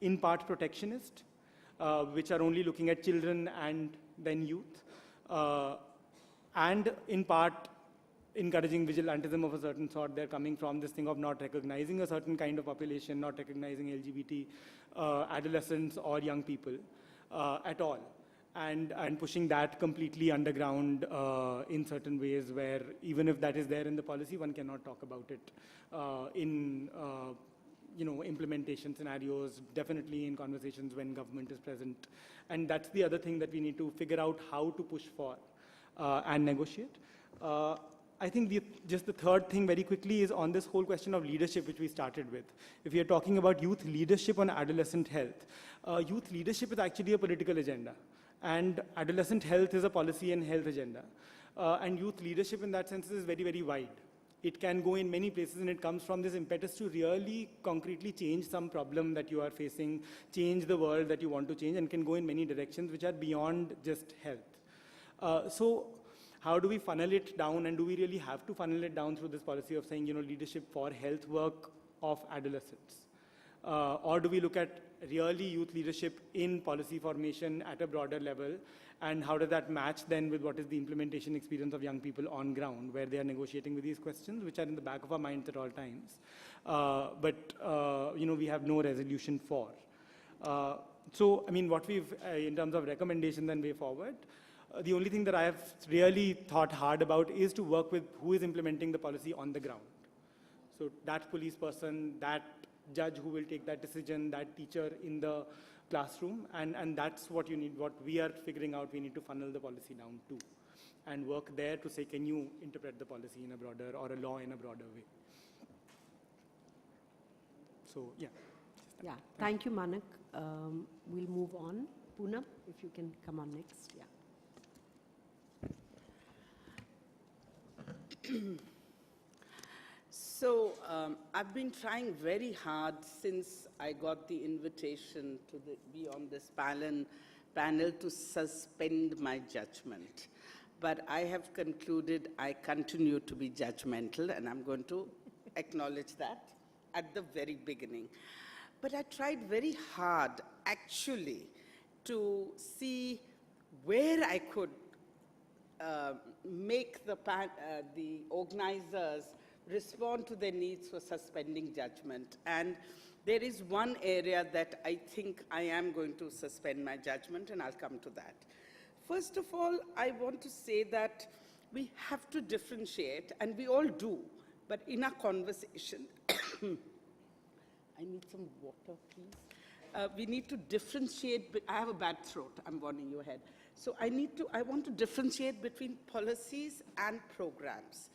in part protectionist, which are only looking at children and then youth, and in part encouraging vigilantism of a certain sort. They're coming from this thing of not recognizing a certain kind of population, not recognizing LGBT adolescents or young people at all. and pushing that completely underground in certain ways where even if that is there in the policy, one cannot talk about it in implementation scenarios, definitely in conversations when government is present. And that's the other thing that we need to figure out how to push for and negotiate. I think just the third thing very quickly is on this whole question of leadership, which we started with. If we are talking about youth leadership on adolescent health, youth leadership is actually a political agenda. And adolescent health is a policy and health agenda. And youth leadership in that sense is very, very wide. It can go in many places, and it comes from this impetus to really concretely change some problem that you are facing, change the world that you want to change, and can go in many directions which are beyond just health. So how do we funnel it down, and do we really have to funnel it down through this policy of saying, leadership for health work of adolescents? Or do we look at really youth leadership in policy formation at a broader level, and how does that match then with what is the implementation experience of young people on ground, where they are negotiating with these questions, which are in the back of our minds at all times, but we have no resolution for. So, I mean, what we've, in terms of recommendation and way forward, the only thing that I have really thought hard about is to work with who is implementing the policy on the ground. So that police person, that judge who will take that decision, that teacher in the classroom, and that's what you need, what we are figuring out we need to funnel the policy down to, and work there to say, can you interpret the policy in a broader, or a law in a broader way? So, yeah. Yeah, thank you, Manak. We'll move on. Poonam, if you can come on next. Yeah. So I've been trying very hard since I got the invitation to be on this panel to suspend my judgment. But I have concluded I continue to be judgmental, and I'm going to acknowledge that at the very beginning. But I tried very hard, actually, to see where I could make the organizers respond to their needs for suspending judgment. And there is one area that I think I am going to suspend my judgment, and I'll come to that. First of all, I want to say that we have to differentiate, and we all do, but in our conversation, I need some water, please. We need to differentiate, I have a bad throat, I'm warning you ahead. So I want to differentiate between policies and programs.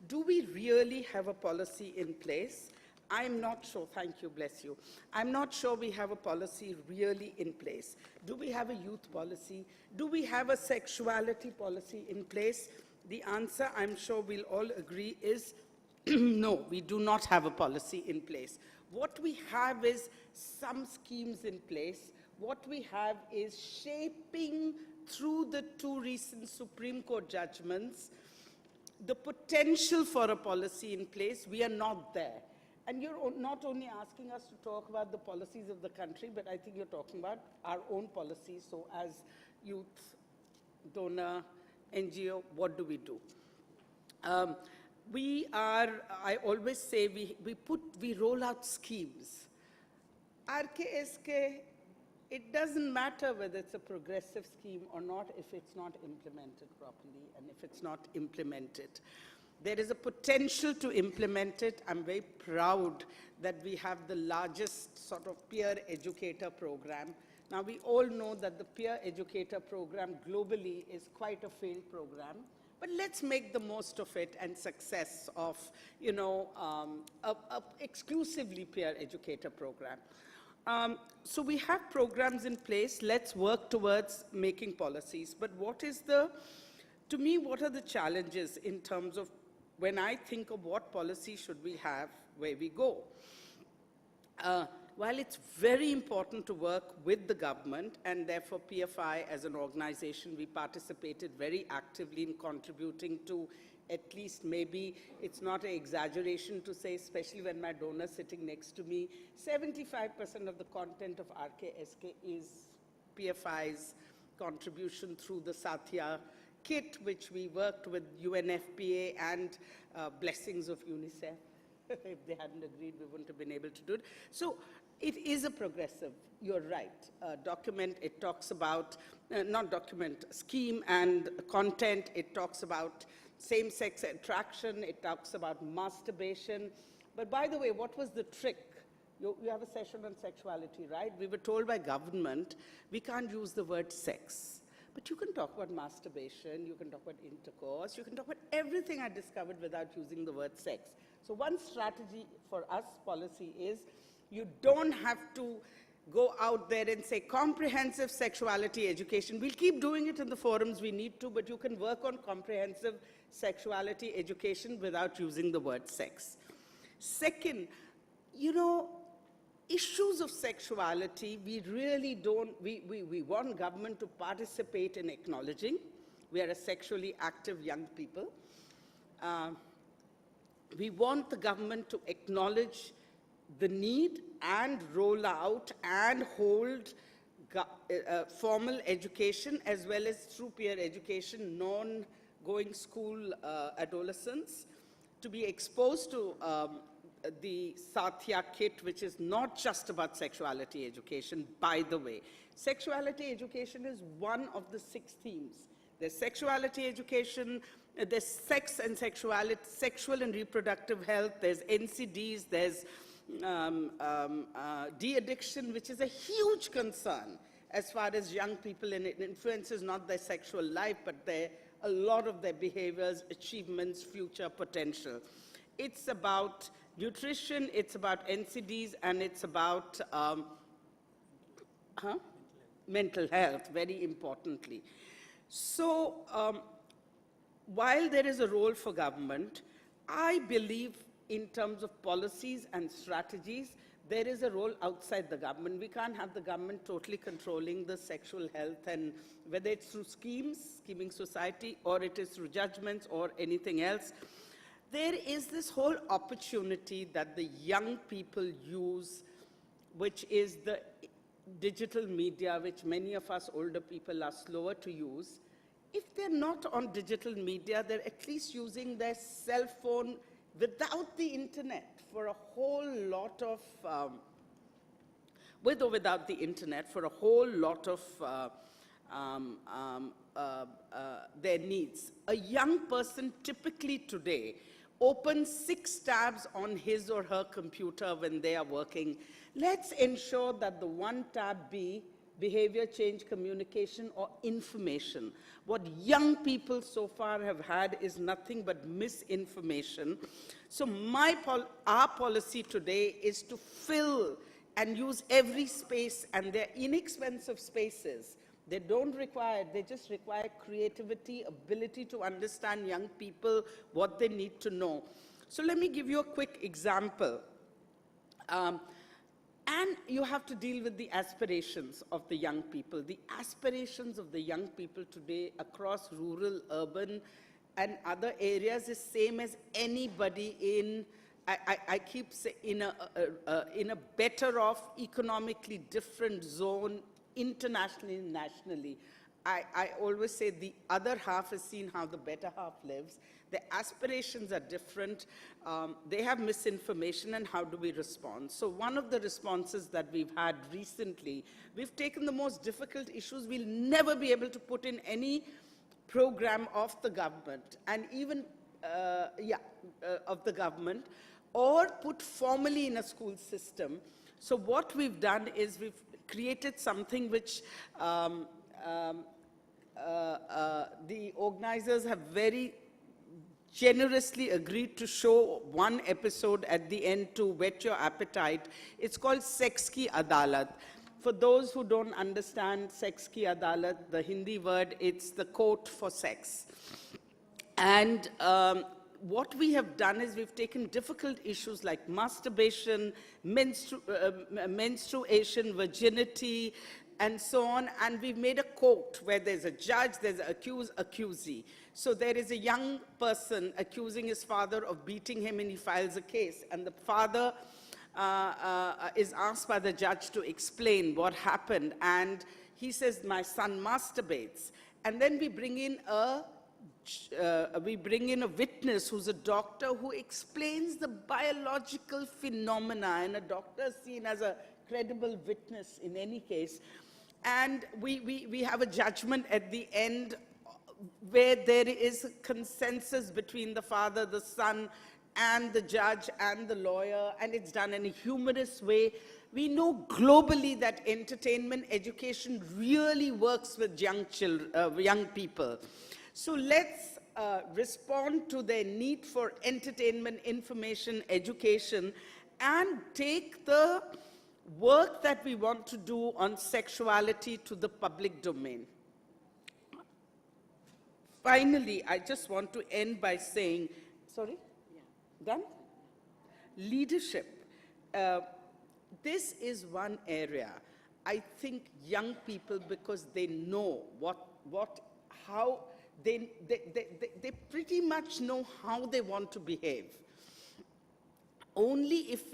Do we really have a policy in place? I'm not sure, thank you, bless you. I'm not sure we have a policy really in place. Do we have a youth policy? Do we have a sexuality policy in place? The answer, I'm sure we'll all agree, is no, we do not have a policy in place. What we have is some schemes in place. What we have is shaping through the two recent Supreme Court judgments the potential for a policy in place. We are not there. And you're not only asking us to talk about the policies of the country, but I think you're talking about our own policies. So as youth, donor, NGO, what do we do? I always say we roll out schemes. RKSK, it doesn't matter whether it's a progressive scheme or not if it's not implemented properly and if it's not implemented. There is a potential to implement it. I'm very proud that we have the largest sort of peer educator program. Now, we all know that the peer educator program globally is quite a failed program, but let's make the most of it and success of, a exclusively peer educator program. So we have programs in place. Let's work towards making policies. But to me, what are the challenges in terms of when I think of what policy should we have, where we go? While it's very important to work with the government, and therefore PFI as an organization, we participated very actively in contributing to at least, maybe it's not an exaggeration to say, especially when my donor sitting next to me, 75% of the content of RKSK is PFI's contribution through the Satya kit, which we worked with UNFPA and blessings of UNICEF. If they hadn't agreed, we wouldn't have been able to do it. So It is a progressive, you're right, document. It talks about, not document, scheme and content. It talks about same-sex attraction. It talks about masturbation. But by the way, what was the trick? You have a session on sexuality, right? We were told by government, we can't use the word sex. But you can talk about masturbation, you can talk about intercourse, you can talk about everything I discovered without using the word sex. So one strategy for us, policy, is you don't have to go out there and say comprehensive sexuality education. We'll keep doing it in the forums we need to, but you can work on comprehensive sexuality education without using the word sex. Second, you know, issues of sexuality, we really don't, we want government to participate in acknowledging. We are a sexually active young people. We want the government to acknowledge the need and roll out and hold formal education as well as through peer education, non-going school adolescents to be exposed to the Satya kit, which is not just about sexuality education, by the way. Sexuality education is one of the 6 themes. There's sexuality education, there's sex and sexuality, sexual and reproductive health, there's NCDs, there's de-addiction, which is a huge concern as far as young people, and it influences not their sexual life, but a lot of their behaviors, achievements, future potential. It's about nutrition, it's about NCDs, and it's about mental health, very importantly. So while there is a role for government, I believe in terms of policies and strategies, there is a role outside the government. We can't have the government totally controlling the sexual health, and whether it's through schemes, scheming society, or it is through judgments or anything else. There is this whole opportunity that the young people use, which is the digital media, which many of us older people are slower to use. If they're not on digital media, they're at least using their cell phone without the internet for a whole lot of, with or without the internet, for a whole lot of their needs. A young person typically today opens 6 tabs on his or her computer when they are working. Let's ensure that the one tab be behavior change, communication, or information. What young people so far have had is nothing but misinformation. So our policy today is to fill and use every space, and they're inexpensive spaces. They don't require, they just require creativity, ability to understand young people, what they need to know. So let me give you a quick example. And you have to deal with the aspirations of the young people. The aspirations of the young people today across rural, urban, and other areas is same as anybody in, I keep saying, in a better off, economically different zone, internationally and nationally. I always say the other half has seen how the better half lives. The aspirations are different. They have misinformation, and how do we respond? So one of the responses that we've had recently, we've taken the most difficult issues we'll never be able to put in any program of the government, and even, of the government, or put formally in a school system. So what we've done is we've created something which the organizers have very generously agreed to show one episode at the end to whet your appetite. It's called Sex Ki Adalat. For those who don't understand Sex Ki Adalat, the Hindi word, it's the court for sex. And what we have done is we've taken difficult issues like masturbation, menstruation, virginity, and so on, and we've made a court where there's a judge, there's an accusee. So there is a young person accusing his father of beating him, and he files a case, and the father is asked by the judge to explain what happened, and he says, my son masturbates. And then we bring in a witness who's a doctor who explains the biological phenomena, and a doctor is seen as a credible witness in any case. And we have a judgment at the end where there is a consensus between the father, the son, and the judge and the lawyer, and it's done in a humorous way. We know globally that entertainment education really works with young people. So let's respond to their need for entertainment, information, education, and take the work that we want to do on sexuality to the public domain. Finally, I just want to end by saying, sorry? Yeah. Done? Leadership. This is one area. I think young people, because they know how they pretty much know how they want to behave. Only if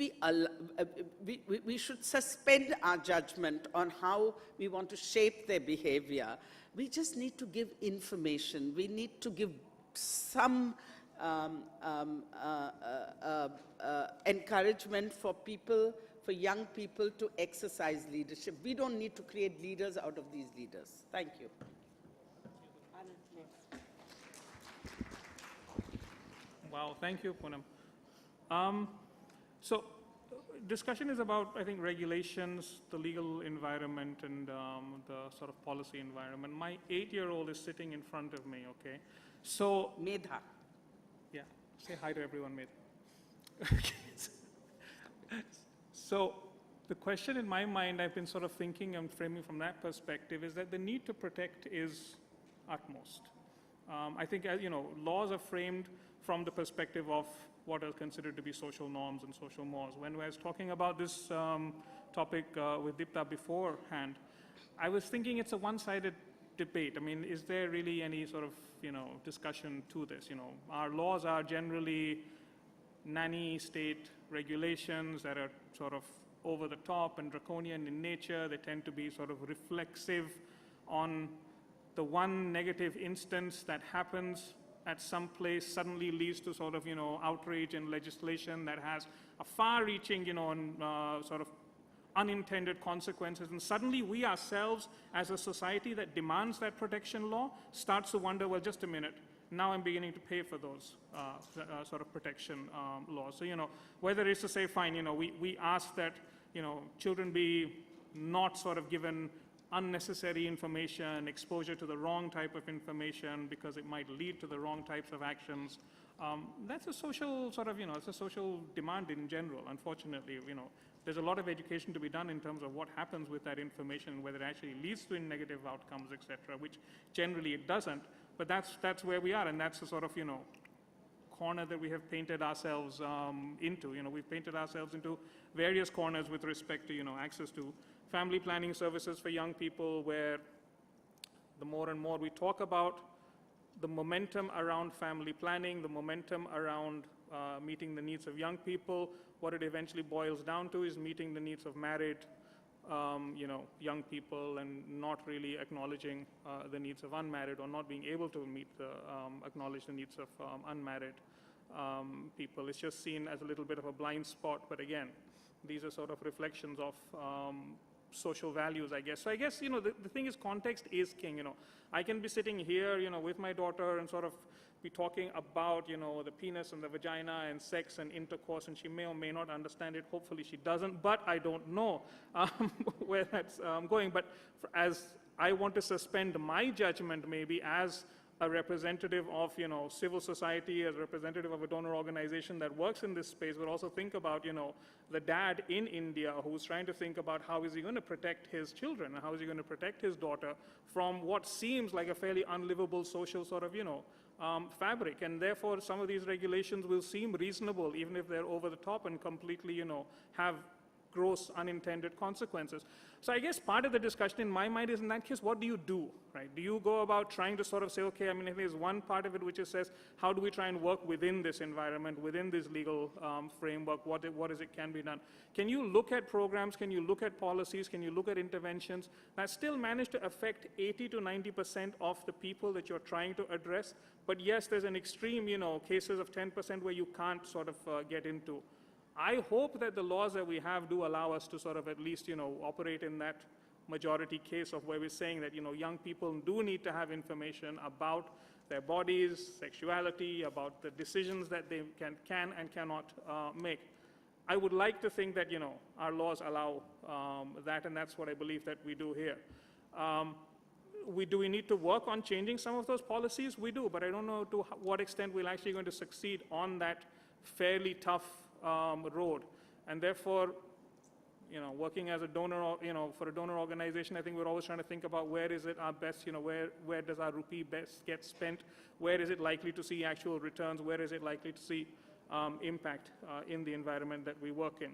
we should suspend our judgment on how we want to shape their behavior. We just need to give information. We need to give some encouragement for people, for young people to exercise leadership. We don't need to create leaders out of these leaders. Thank you. Wow, thank you, Poonam. So, discussion is about, I think, regulations, the legal environment, and the sort of policy environment. My 8-year-old is sitting in front of me, okay? So, Medha. Yeah, say hi to everyone, Medha. So, the question in my mind, I've been sort of thinking and framing from that perspective, is that the need to protect is utmost. I think, as you know, laws are framed from the perspective of what are considered to be social norms and social mores. When I was talking about this topic with Deepta beforehand, I was thinking it's a one-sided debate. I mean, is there really any sort of, discussion to this? Our laws are generally nanny state regulations that are sort of over the top and draconian in nature. They tend to be sort of reflexive on the one negative instance that happens at some place suddenly leads to sort of, outrage and legislation that has a far-reaching, and sort of unintended consequences. And suddenly we ourselves, as a society that demands that protection law, starts to wonder, well, just a minute, now I'm beginning to pay for those sort of protection laws. So, whether it's to say, fine, we ask that, children be not sort of given unnecessary information, exposure to the wrong type of information because it might lead to the wrong types of actions. That's a social sort of, it's a social demand in general. Unfortunately, there's a lot of education to be done in terms of what happens with that information, whether it actually leads to negative outcomes, etc., which generally it doesn't. But that's where we are, and that's the sort of, corner that we have painted ourselves into. We've painted ourselves into various corners with respect to, access to family planning services for young people, where the more and more we talk about the momentum around family planning, the momentum around meeting the needs of young people, what it eventually boils down to is meeting the needs of married, young people, and not really acknowledging the needs of unmarried, or not being able to acknowledge the needs of unmarried people. It's just seen as a little bit of a blind spot, but again, these are sort of reflections of social values, I guess. So I guess, the thing is, context is king. I can be sitting here, with my daughter and sort of be talking about, the penis and the vagina and sex and intercourse, and she may or may not understand it. Hopefully she doesn't, but I don't know where that's going. But as I want to suspend my judgment, maybe as a representative of, civil society, as a representative of a donor organization that works in this space, but also think about, the dad in India who's trying to think about how is he going to protect his children, and how is he going to protect his daughter from what seems like a fairly unlivable social sort of, fabric. And therefore, some of these regulations will seem reasonable, even if they're over the top and completely, have gross unintended consequences. So I guess part of the discussion in my mind is, in that case, what do you do, right? Do you go about trying to sort of say, okay, I mean, if there's one part of it which says, how do we try and work within this environment, within this legal framework, what is it can be done? Can you look at programs, can you look at policies, can you look at interventions that still manage to affect 80 to 90% of the people that you're trying to address? But yes, there's an extreme, cases of 10% where you can't sort of get into. I hope that the laws that we have do allow us to sort of at least, operate in that majority case of where we're saying that, young people do need to have information about their bodies, sexuality, about the decisions that they can and cannot make. I would like to think that, our laws allow that, and that's what I believe that we do here. Do we need to work on changing some of those policies? We do, but I don't know to what extent we're actually going to succeed on that fairly tough road. And therefore, working as a donor, for a donor organization, I think we're always trying to think about where is it our best, where does our rupee best get spent? Where is it likely to see actual returns? Where is it likely to see impact in the environment that we work in?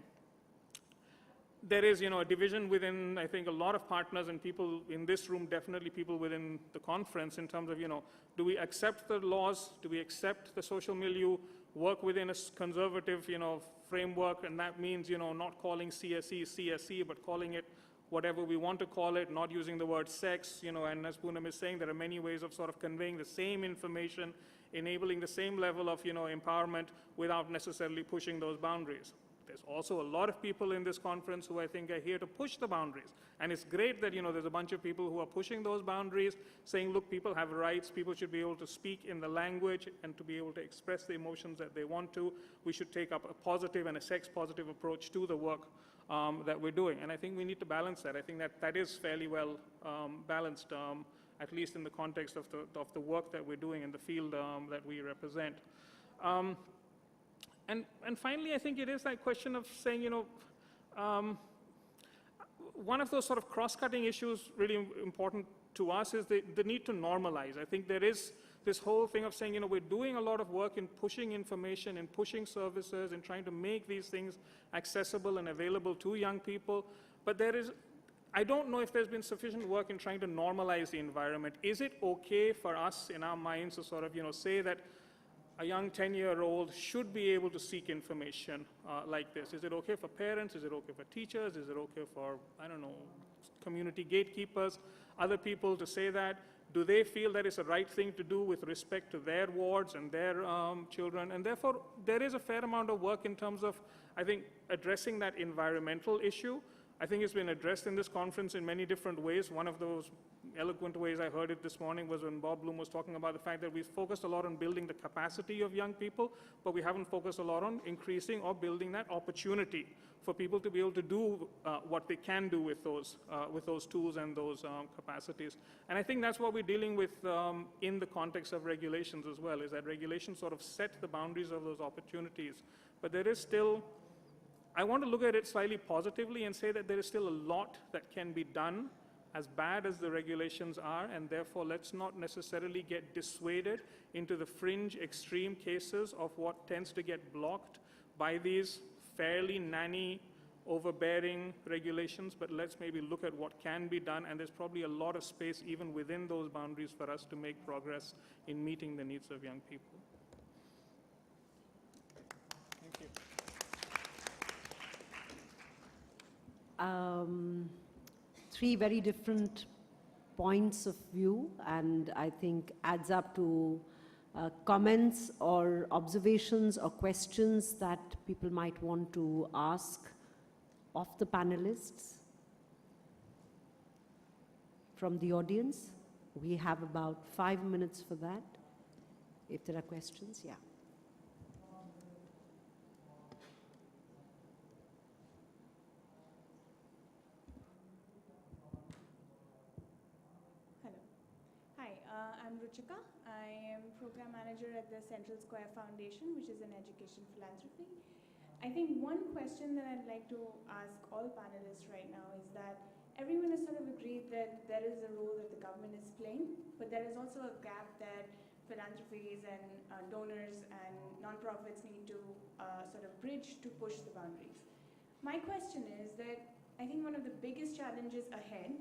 There is, a division within, I think, a lot of partners and people in this room, definitely people within the conference, in terms of, do we accept the laws? Do we accept the social milieu? Work within a conservative, framework, and that means, not calling CSE, but calling it whatever we want to call it, not using the word sex, and as Poonam is saying, there are many ways of sort of conveying the same information, enabling the same level of, empowerment without necessarily pushing those boundaries. There's also a lot of people in this conference who I think are here to push the boundaries. And it's great that, there's a bunch of people who are pushing those boundaries, saying, look, people have rights, people should be able to speak in the language and to be able to express the emotions that they want to. We should take up a positive and a sex-positive approach to the work that we're doing. And I think we need to balance that. I think that is fairly well balanced, at least in the context of the work that we're doing in the field that we represent. And finally, I think it is that question of saying, one of those sort of cross-cutting issues really important to us is the need to normalize. I think there is this whole thing of saying, we're doing a lot of work in pushing information, in pushing services, in trying to make these things accessible and available to young people. But I don't know if there's been sufficient work in trying to normalize the environment. Is it okay for us in our minds to sort of, say that a young 10-year-old should be able to seek information like this? Is it okay for parents? Is it okay for teachers? Is it okay for, I don't know, community gatekeepers, other people to say that? Do they feel that it's the right thing to do with respect to their wards and their children? And therefore, there is a fair amount of work in terms of, I think, addressing that environmental issue. I think it's been addressed in this conference in many different ways. One of those eloquent ways I heard it this morning was when Bob Bloom was talking about the fact that we've focused a lot on building the capacity of young people, but we haven't focused a lot on increasing or building that opportunity for people to be able to do what they can do with those tools and those capacities. And I think that's what we're dealing with in the context of regulations as well, is that regulations sort of set the boundaries of those opportunities. But there is still, I want to look at it slightly positively and say that there is still a lot that can be done, as bad as the regulations are, and therefore let's not necessarily get dissuaded into the fringe extreme cases of what tends to get blocked by these fairly nanny, overbearing regulations, but let's maybe look at what can be done, and there's probably a lot of space even within those boundaries for us to make progress in meeting the needs of young people. Thank you. Three very different points of view, and I think adds up to comments or observations or questions that people might want to ask of the panelists from the audience. We have about 5 minutes for that. If there are questions, yeah. I'm Ruchika. I am Program Manager at the Central Square Foundation, which is an education philanthropy. I think one question that I'd like to ask all panelists right now is that everyone has sort of agreed that there is a role that the government is playing, but there is also a gap that philanthropies and donors and nonprofits need to sort of bridge to push the boundaries. My question is that I think one of the biggest challenges ahead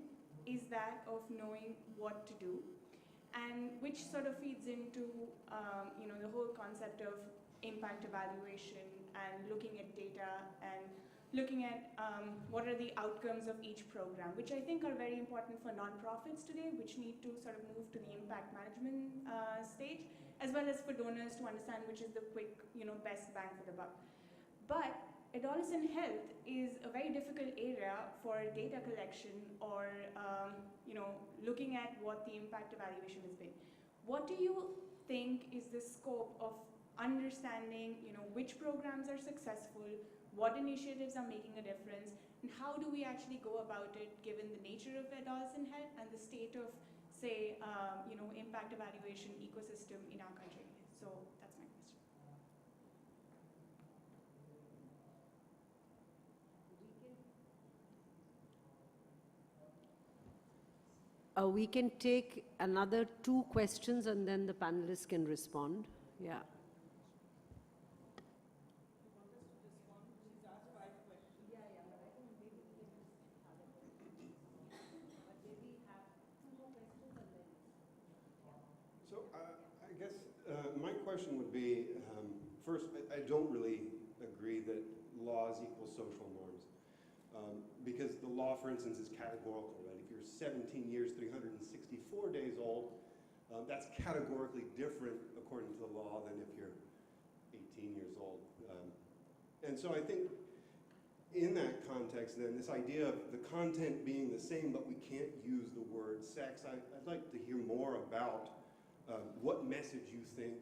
is that of knowing what to do, and which sort of feeds into the whole concept of impact evaluation and looking at data and looking at what are the outcomes of each program, which I think are very important for nonprofits today, which need to sort of move to the impact management stage, as well as for donors to understand which is the quick, best bang for the buck. But adolescent health is a very difficult area for data collection or looking at what the impact evaluation has been. What do you think is the scope of understanding which programs are successful, what initiatives are making a difference, and how do we actually go about it given the nature of adolescent health and the state of, say, impact evaluation ecosystem in our country? So that's my question. We can take another 2 questions and then the panelists can respond. Yeah. So I guess my question would be, first, I don't really agree that laws equal social norms. Because the law, for instance, is categorical, right? If you're 17 years, 364 days old, that's categorically different according to the law than if you're 18 years old. And so I think in that context then, this idea of the content being the same, but we can't use the word sex, I'd like to hear more about what message you think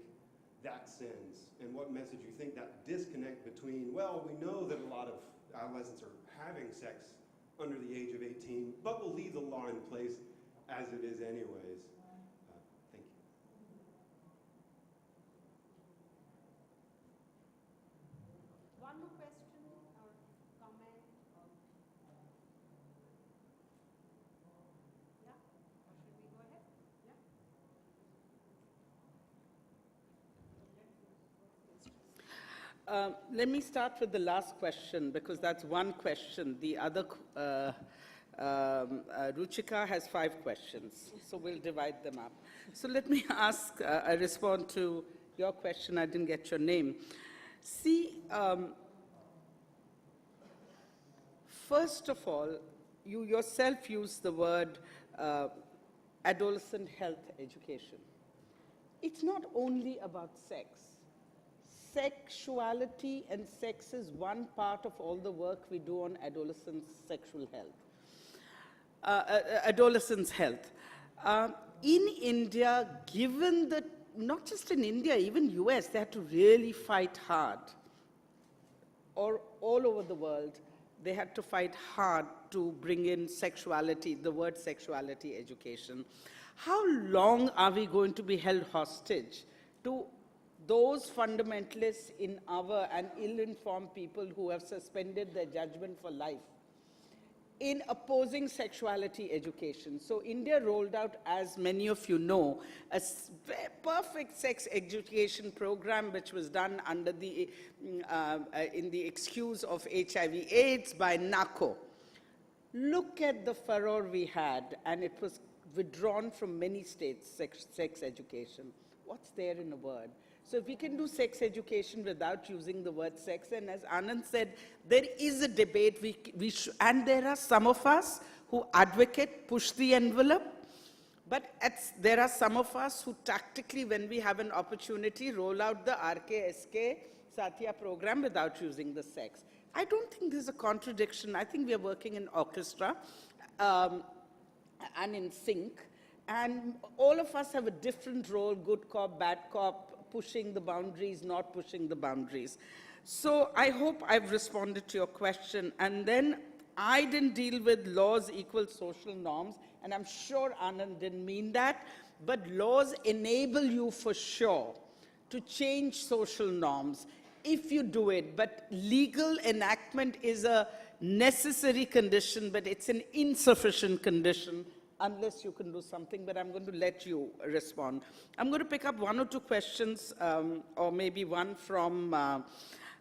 that sends and what message you think that disconnect between, well, we know that a lot of adolescents are having sex under the age of 18, but we'll leave the law in place as it is anyways. Thank you. One more question or comment? Yeah? Or should we go ahead? Yeah? Let me start with the last question, because that's one question. The other, Ruchika has 5 questions, so we'll divide them up. So let me ask, I respond to your question. I didn't get your name. See, first of all, you yourself used the word adolescent health education. It's not only about sex. Sexuality and sex is one part of all the work we do on adolescents' sexual health, adolescents' health. In India, given that, not just in India, even US, they had to really fight hard, or all over the world, they had to fight hard to bring in sexuality, the word sexuality education. How long are we going to be held hostage to those fundamentalists in our and ill-informed people who have suspended their judgment for life in opposing sexuality education? So India rolled out, as many of you know, a perfect sex education program which was done under the, in the excuse of HIV/AIDS by NACO. Look at the furor we had, and it was withdrawn from many states, sex education. What's there in a word? So if we can do sex education without using the word sex, and as Anand said, there is a debate, and there are some of us who advocate, push the envelope, but there are some of us who tactically, when we have an opportunity, roll out the RKSK Satya program without using the sex. I don't think there's a contradiction. I think we are working in orchestra and in sync, and all of us have a different role, good cop, bad cop, pushing the boundaries, not pushing the boundaries. So I hope I've responded to your question. And then I didn't deal with laws equal social norms, and I'm sure Anand didn't mean that, but laws enable you for sure to change social norms if you do it. But legal enactment is a necessary condition, but it's an insufficient condition unless you can do something, but I'm going to let you respond. I'm going to pick up 1 or 2 questions, or maybe one from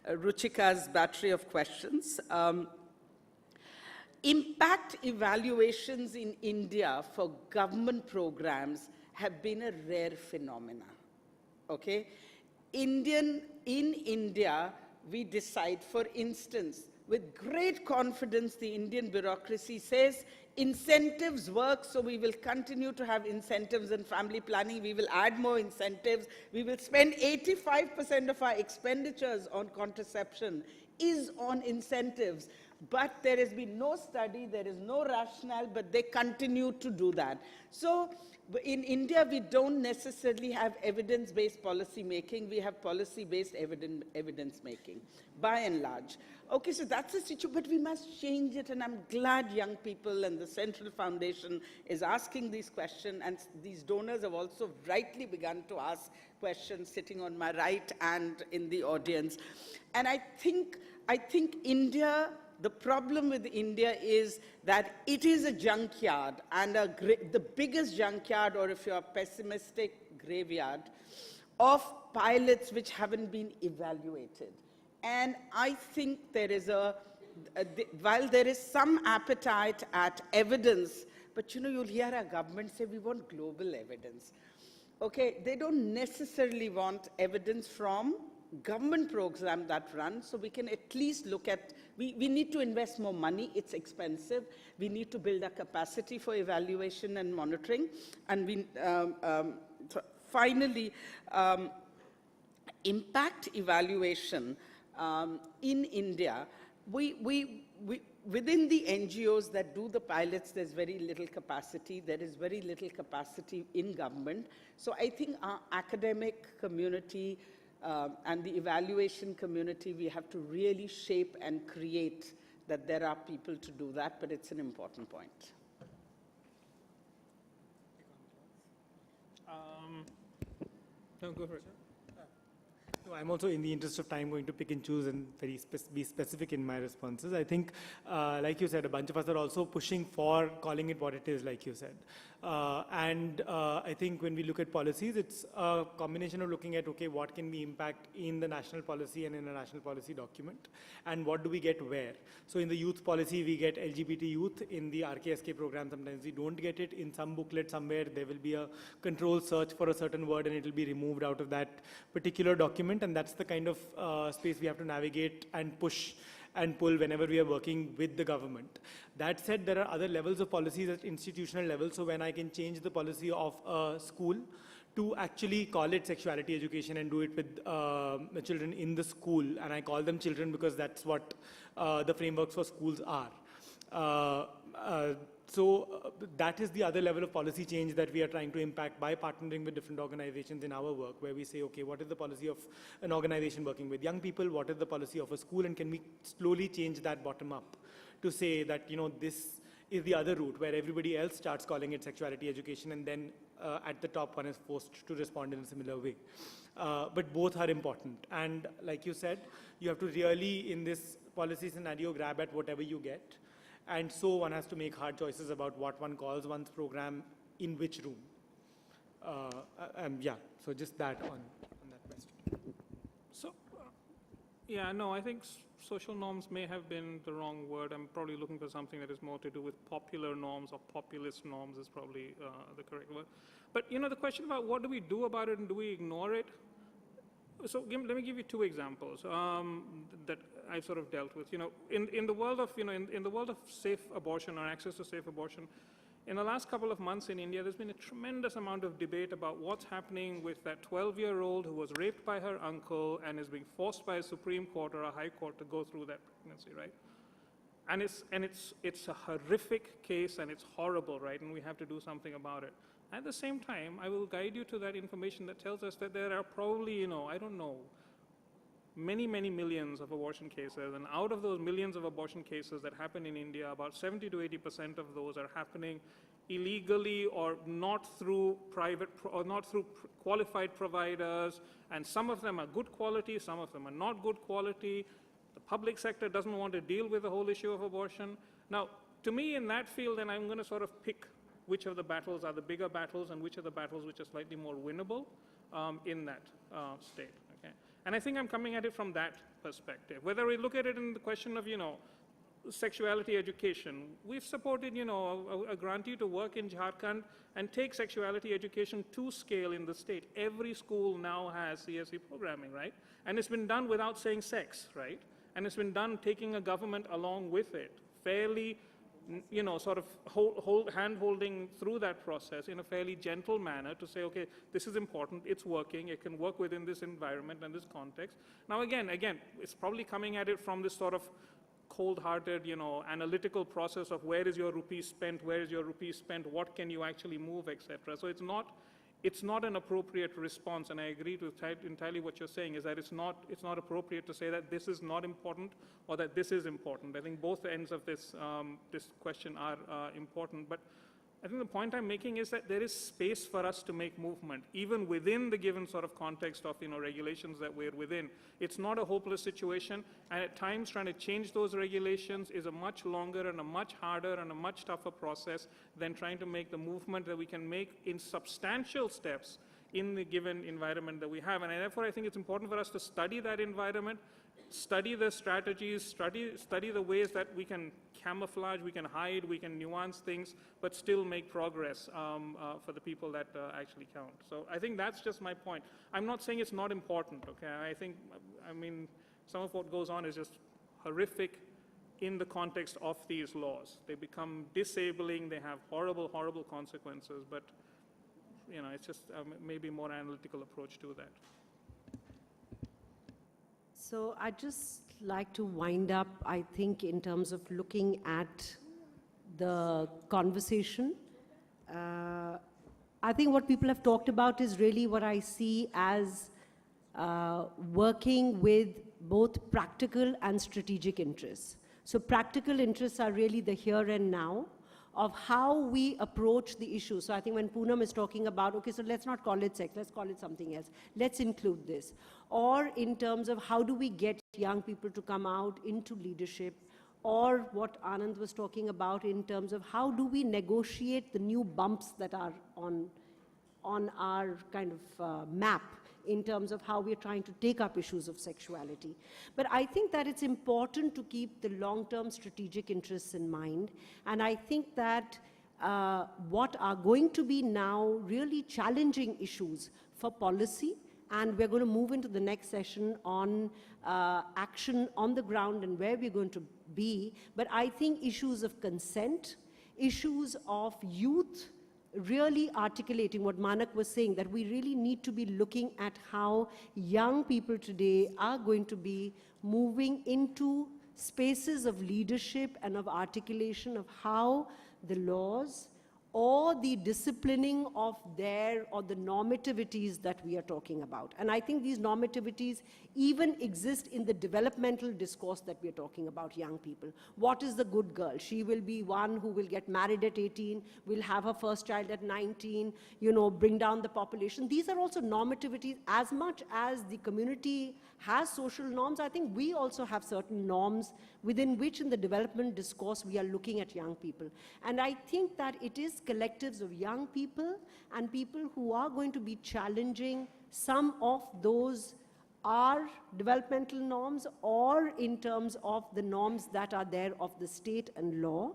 Ruchika's battery of questions. Impact evaluations in India for government programs have been a rare phenomena, okay? In India, we decide, for instance, with great confidence, the Indian bureaucracy says, incentives work, so we will continue to have incentives in family planning. We will add more incentives. We will spend 85% of our expenditures on contraception is on incentives. But there has been no study, there is no rationale, but they continue to do that. So in India, we don't necessarily have evidence-based policy making, we have policy-based evidence making, by and large. Okay, so that's the situation, but we must change it, and I'm glad young people and the Central Foundation is asking these questions, and these donors have also rightly begun to ask questions, sitting on my right and in the audience. And I think India, the problem with India is that it is a junkyard, and the biggest junkyard, or if you're pessimistic, graveyard, of pilots which haven't been evaluated. And I think there is while there is some appetite at evidence, but you'll hear our government say we want global evidence. Okay, they don't necessarily want evidence from government programs that run, so we can at least look at, we need to invest more money, it's expensive, we need to build a capacity for evaluation and monitoring, and finally, impact evaluation in India, within the NGOs that do the pilots, there's very little capacity. There is very little capacity in government. So I think our academic community and the evaluation community, we have to really shape and create that there are people to do that, but it's an important point. No, go for it. No, I'm also, in the interest of time, going to pick and choose and be specific in my responses. I think, like you said, a bunch of us are also pushing for calling it what it is, like you said. I think when we look at policies, it's a combination of looking at, okay, what can we impact in the national policy and in a national policy document, and what do we get where? So in the youth policy, we get LGBT youth. In the RKSK program, sometimes we don't get it. In some booklet somewhere, there will be a control search for a certain word, and it will be removed out of that particular document. And that's the kind of space we have to navigate and push and pull whenever we are working with the government. That said, there are other levels of policies at institutional level. So when I can change the policy of a school to actually call it sexuality education and do it with the children in the school, and I call them children because that's what the frameworks for schools are. So that is the other level of policy change that we are trying to impact by partnering with different organizations in our work, where we say, okay, what is the policy of an organization working with young people? What is the policy of a school? And can we slowly change that bottom up to say that, this is the other route where everybody else starts calling it sexuality education, and then at the top one is forced to respond in a similar way. But both are important. And like you said, you have to really, in this policy scenario, grab at whatever you get. And so one has to make hard choices about what one calls one's program in which room. Yeah, so just that on that question. So, yeah, no, I think social norms may have been the wrong word. I'm probably looking for something that is more to do with popular norms, or populist norms is probably the correct word. But, the question about what do we do about it and do we ignore it? So let me give you two examples that I've sort of dealt with. In the world of in the world of safe abortion or access to safe abortion, in the last couple of months in India, there's been a tremendous amount of debate about what's happening with that 12-year-old who was raped by her uncle and is being forced by a Supreme Court or a High Court to go through that pregnancy, right? And it's a horrific case, and it's horrible, right? And we have to do something about it. At the same time, I will guide you to that information that tells us that there are probably, I don't know, many, many millions of abortion cases. And out of those millions of abortion cases that happen in India, about 70 to 80% of those are happening illegally or not through qualified providers. And some of them are good quality, some of them are not good quality. The public sector doesn't want to deal with the whole issue of abortion. Now, to me, in that field, then I'm going to sort of pick which of the battles are the bigger battles and which are the battles which are slightly more winnable in that state. Okay? And I think I'm coming at it from that perspective. Whether we look at it in the question of, sexuality education, we've supported, a grantee to work in Jharkhand and take sexuality education to scale in the state. Every school now has CSE programming, right? And it's been done without saying sex, right? And it's been done taking a government along with it, fairly you know, sort of hand-holding through that process in a fairly gentle manner to say, okay, this is important, it's working, it can work within this environment and this context. Now again, it's probably coming at it from this sort of cold-hearted, you know, analytical process of where is your rupee spent, what can you actually move, etc. So it's not an appropriate response, and I agree with entirely what you're saying, is that it's not appropriate to say that this is not important or that this is important. I think both ends of this question are important, but I think the point I'm making is that there is space for us to make movement, even within the given sort of context of, you know, regulations that we're within. It's not a hopeless situation, and at times trying to change those regulations is a much longer and a much harder and a much tougher process than trying to make the movement that we can make in substantial steps in the given environment that we have. And therefore, I think it's important for us to study that environment, study the strategies, study the ways that we can camouflage, we can hide, we can nuance things, but still make progress for the people that actually count. So I think that's just my point. I'm not saying it's not important, okay? I mean, some of what goes on is just horrific in the context of these laws. They become disabling, they have horrible, horrible consequences, but you know, it's just maybe a more analytical approach to that. So I'd just like to wind up, I think, in terms of looking at the conversation. I think what people have talked about is really what I see as working with both practical and strategic interests. So practical interests are really the here and now of how we approach the issue. So I think when Poonam is talking about, okay, so let's not call it sex, let's call it something else. Let's include this. Or in terms of how do we get young people to come out into leadership, or what Anand was talking about in terms of how do we negotiate the new bumps that are on our kind of map in terms of how we're trying to take up issues of sexuality. But I think that it's important to keep the long-term strategic interests in mind. And I think that what are going to be now really challenging issues for policy, and we're going to move into the next session on action on the ground and where we're going to be, but I think issues of consent, issues of youth, really articulating what Manak was saying, that we really need to be looking at how young people today are going to be moving into spaces of leadership and of articulation of how the laws or the disciplining of their, or the normativities that we are talking about. And I think these normativities even exist in the developmental discourse that we are talking about young people. What is the good girl? She will be one who will get married at 18, will have her first child at 19, you know, bring down the population. These are also normativities. As much as the community has social norms, I think we also have certain norms within which in the development discourse we are looking at young people. And I think that it is collectives of young people and people who are going to be challenging some of those are developmental norms, or in terms of the norms that are there of the state and law,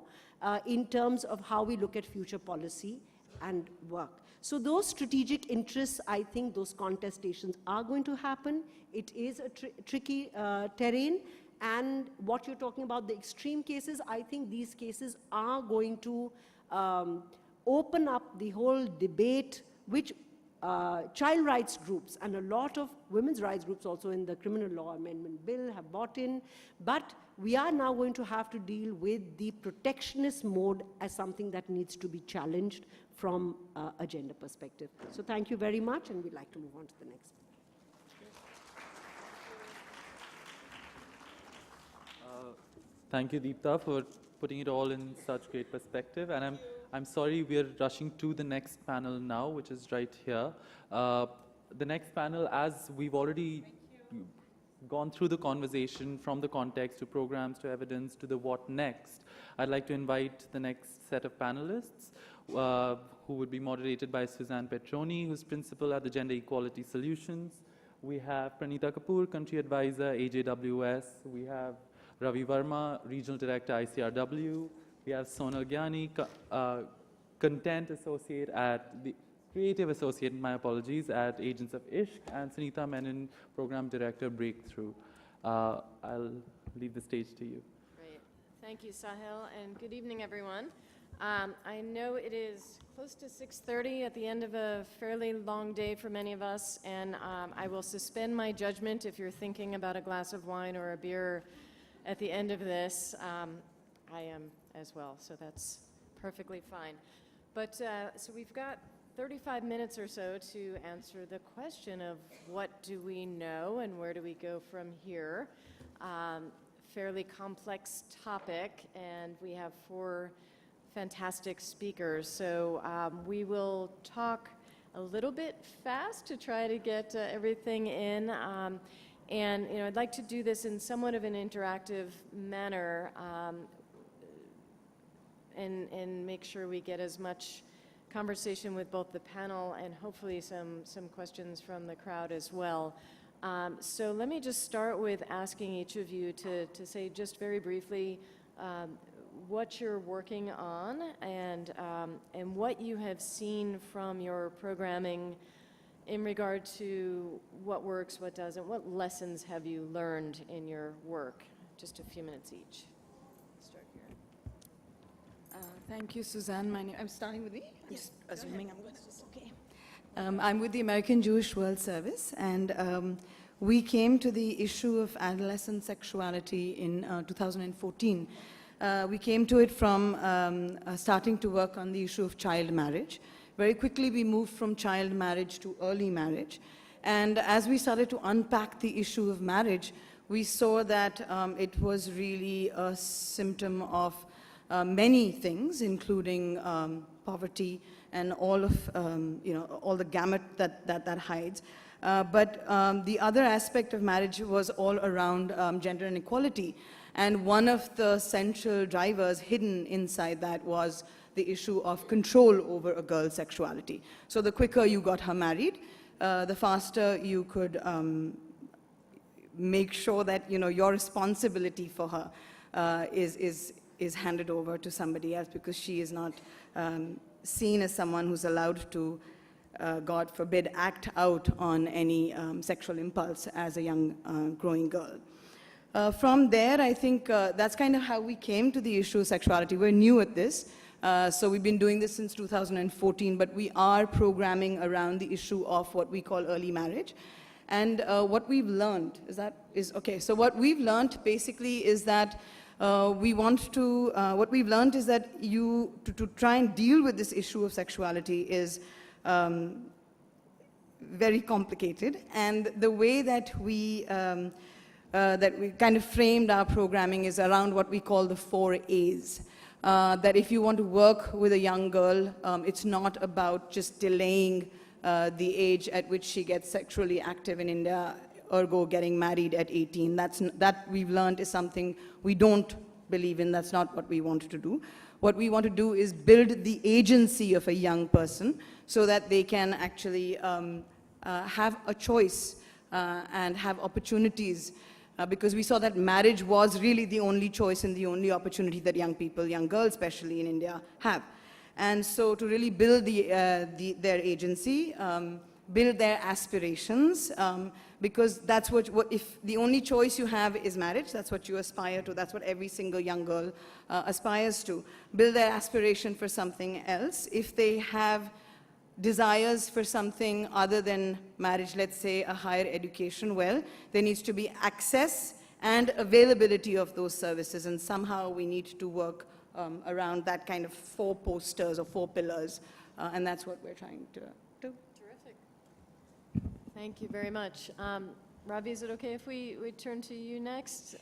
in terms of how we look at future policy and work. So those strategic interests, I think those contestations are going to happen. It is a tricky terrain. And what you're talking about, the extreme cases, I think these cases are going to open up the whole debate, which child rights groups and a lot of women's rights groups also in the Criminal Law Amendment Bill have bought in. But we are now going to have to deal with the protectionist mode as something that needs to be challenged from a gender perspective. So thank you very much, and we'd like to move on to the next. Thank you, Deepta, for putting it all in such great perspective. And I'm sorry we are rushing to the next panel now, which is right here. The next panel, as we've already gone through the conversation from the context to programs to evidence to the what next, I'd like to invite the next set of panelists who would be moderated by Suzanne Petroni, who's principal at the Gender Equality Solutions. We have Pranita Kapoor, country advisor, AJWS. We have Ravi Verma, Regional Director, ICRW. We have Sonal Gyani, Content Associate at the Creative Associate, my apologies, at Agents of Ishq, and Sunita Menon, Program Director, Breakthrough. I'll leave the stage to you. Great. Thank you, Sahil, and good evening, everyone. I know it is close to 6:30 at the end of a fairly long day for many of us, and I will suspend my judgment if you're thinking about a glass of wine or a beer at the end of this. I am as well, so that's perfectly fine. But so we've got 35 minutes or so to answer the question of what do we know and where do we go from here. Fairly complex topic, and we have 4 fantastic speakers. So we will talk a little bit fast to try to get everything in. And I'd like to do this in somewhat of an interactive manner and make sure we get as much conversation with both the panel and hopefully some questions from the crowd as well. So let me just start with asking each of you to say just very briefly what you're working on and what you have seen from your programming in regard to what works, what doesn't, what lessons have you learned in your work? Just a few minutes each. Start here. Thank you, Suzanne. I'm starting with me. I'm just assuming I'm going to just, okay. I'm with the American Jewish World Service, and we came to the issue of adolescent sexuality in 2014. We came to it from starting to work on the issue of child marriage. Very quickly, we moved from child marriage to early marriage. And as we started to unpack the issue of marriage, we saw that it was really a symptom of many things, including poverty and all of, all the gamut that hides. But the other aspect of marriage was all around gender inequality. And one of the central drivers hidden inside that was the issue of control over a girl's sexuality. So the quicker you got her married, the faster you could make sure that your responsibility for her is handed over to somebody else, because she is not seen as someone who's allowed to, God forbid, act out on any sexual impulse as a young growing girl. From there, I think that's kind of how we came to the issue of sexuality. We're new at this, so we've been doing this since 2014, but we are programming around the issue of what we call early marriage. And what we've learned okay, so what we've learned basically is that what we've learned is that to try and deal with this issue of sexuality is very complicated. And the way that we kind of framed our programming is around what we call the 4 A's. That if you want to work with a young girl, it's not about just delaying the age at which she gets sexually active in India, ergo getting married at 18. That we've learned is something we don't believe in. That's not what we want to do. What we want to do is build the agency of a young person so that they can actually have a choice and have opportunities. Because we saw that marriage was really the only choice and the only opportunity that young people, young girls especially in India, have. And so to really build their agency, build their aspirations, because that's what if the only choice you have is marriage, that's what you aspire to, that's what every single young girl aspires to. Build their aspiration for something else. If they have desires for something other than marriage, let's say a higher education, well, there needs to be access and availability of those services, and somehow we need to work around that kind of 4 posters or 4 pillars, and that's what we're trying to do. Terrific. Thank you very much. Ravi, is it okay if we turn to you next?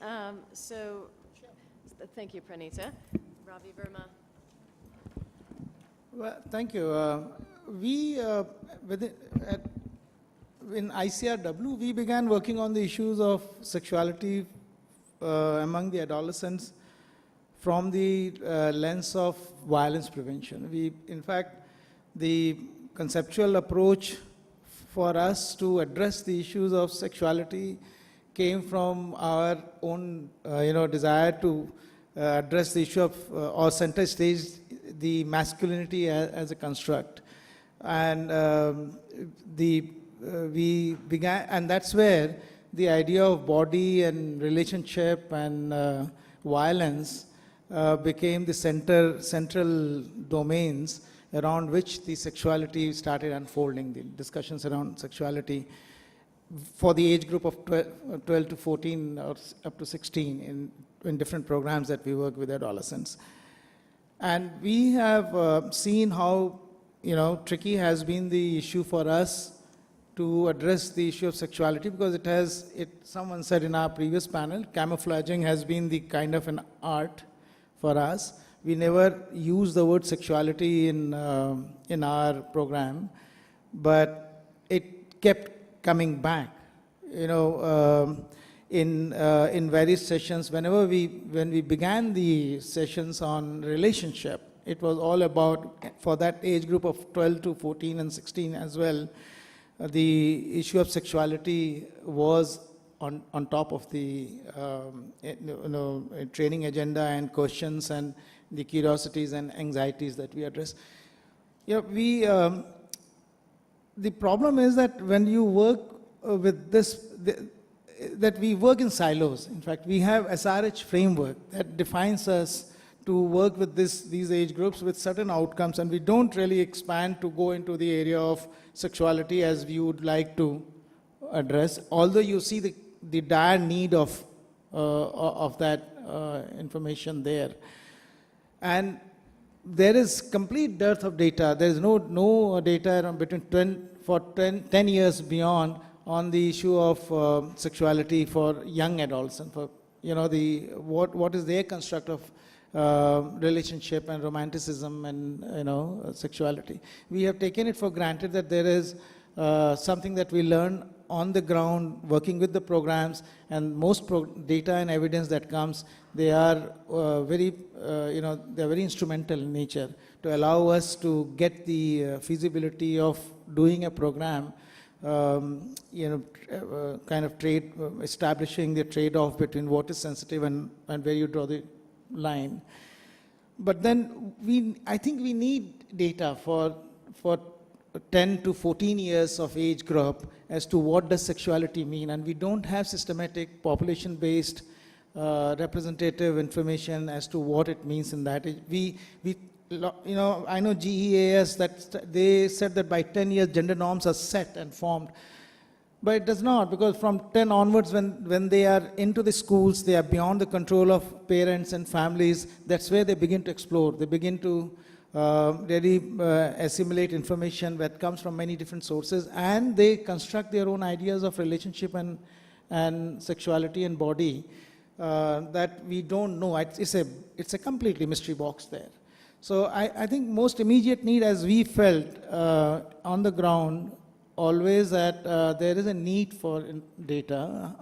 Thank you, Pranita. Ravi Verma. Well, thank you. In ICRW, we began working on the issues of sexuality among the adolescents from the lens of violence prevention. In fact, the conceptual approach for us to address the issues of sexuality came from our own, desire to address the issue of, or center stage the masculinity as a construct. And we began, and that's where the idea of body and relationship and violence became the central domains around which the sexuality started unfolding, the discussions around sexuality for the age group of 12 to 14 or up to 16 in different programs that we work with adolescents. And we have seen how, tricky has been the issue for us to address the issue of sexuality, because someone said in our previous panel, camouflaging has been the kind of an art for us. We never use the word sexuality in our program, but it kept coming back. In various sessions, when we began the sessions on relationship, it was all about, for that age group of 12 to 14 and 16 as well, the issue of sexuality was on top of the training agenda and questions and the curiosities and anxieties that we address. The problem is that when you work with this, that we work in silos. In fact, we have SRH framework that defines us to work with these age groups with certain outcomes, and we don't really expand to go into the area of sexuality as we would like to address, although you see the dire need of that information there. And there is complete dearth of data. There is no data between 10 years beyond on the issue of sexuality for young adults, and for what is their construct of relationship and romanticism and sexuality. We have taken it for granted that there is something that we learn on the ground working with the programs, and most data and evidence that comes, they are very instrumental in nature to allow us to get the feasibility of doing a program, kind of establishing the trade-off between what is sensitive and where you draw the line. But then I think we need data for 10 to 14 years of age group as to what does sexuality mean, and we don't have systematic population-based representative information as to what it means in that age. I know GEAS that they said that by 10 years gender norms are set and formed, but it does not, because from 10 onwards, when they are into the schools, they are beyond the control of parents and families. That's where they begin to explore. They begin to really assimilate information that comes from many different sources, and they construct their own ideas of relationship and sexuality and body that we don't know. It's a completely mystery box there. So I think most immediate need, as we felt on the ground, always that there is a need for data,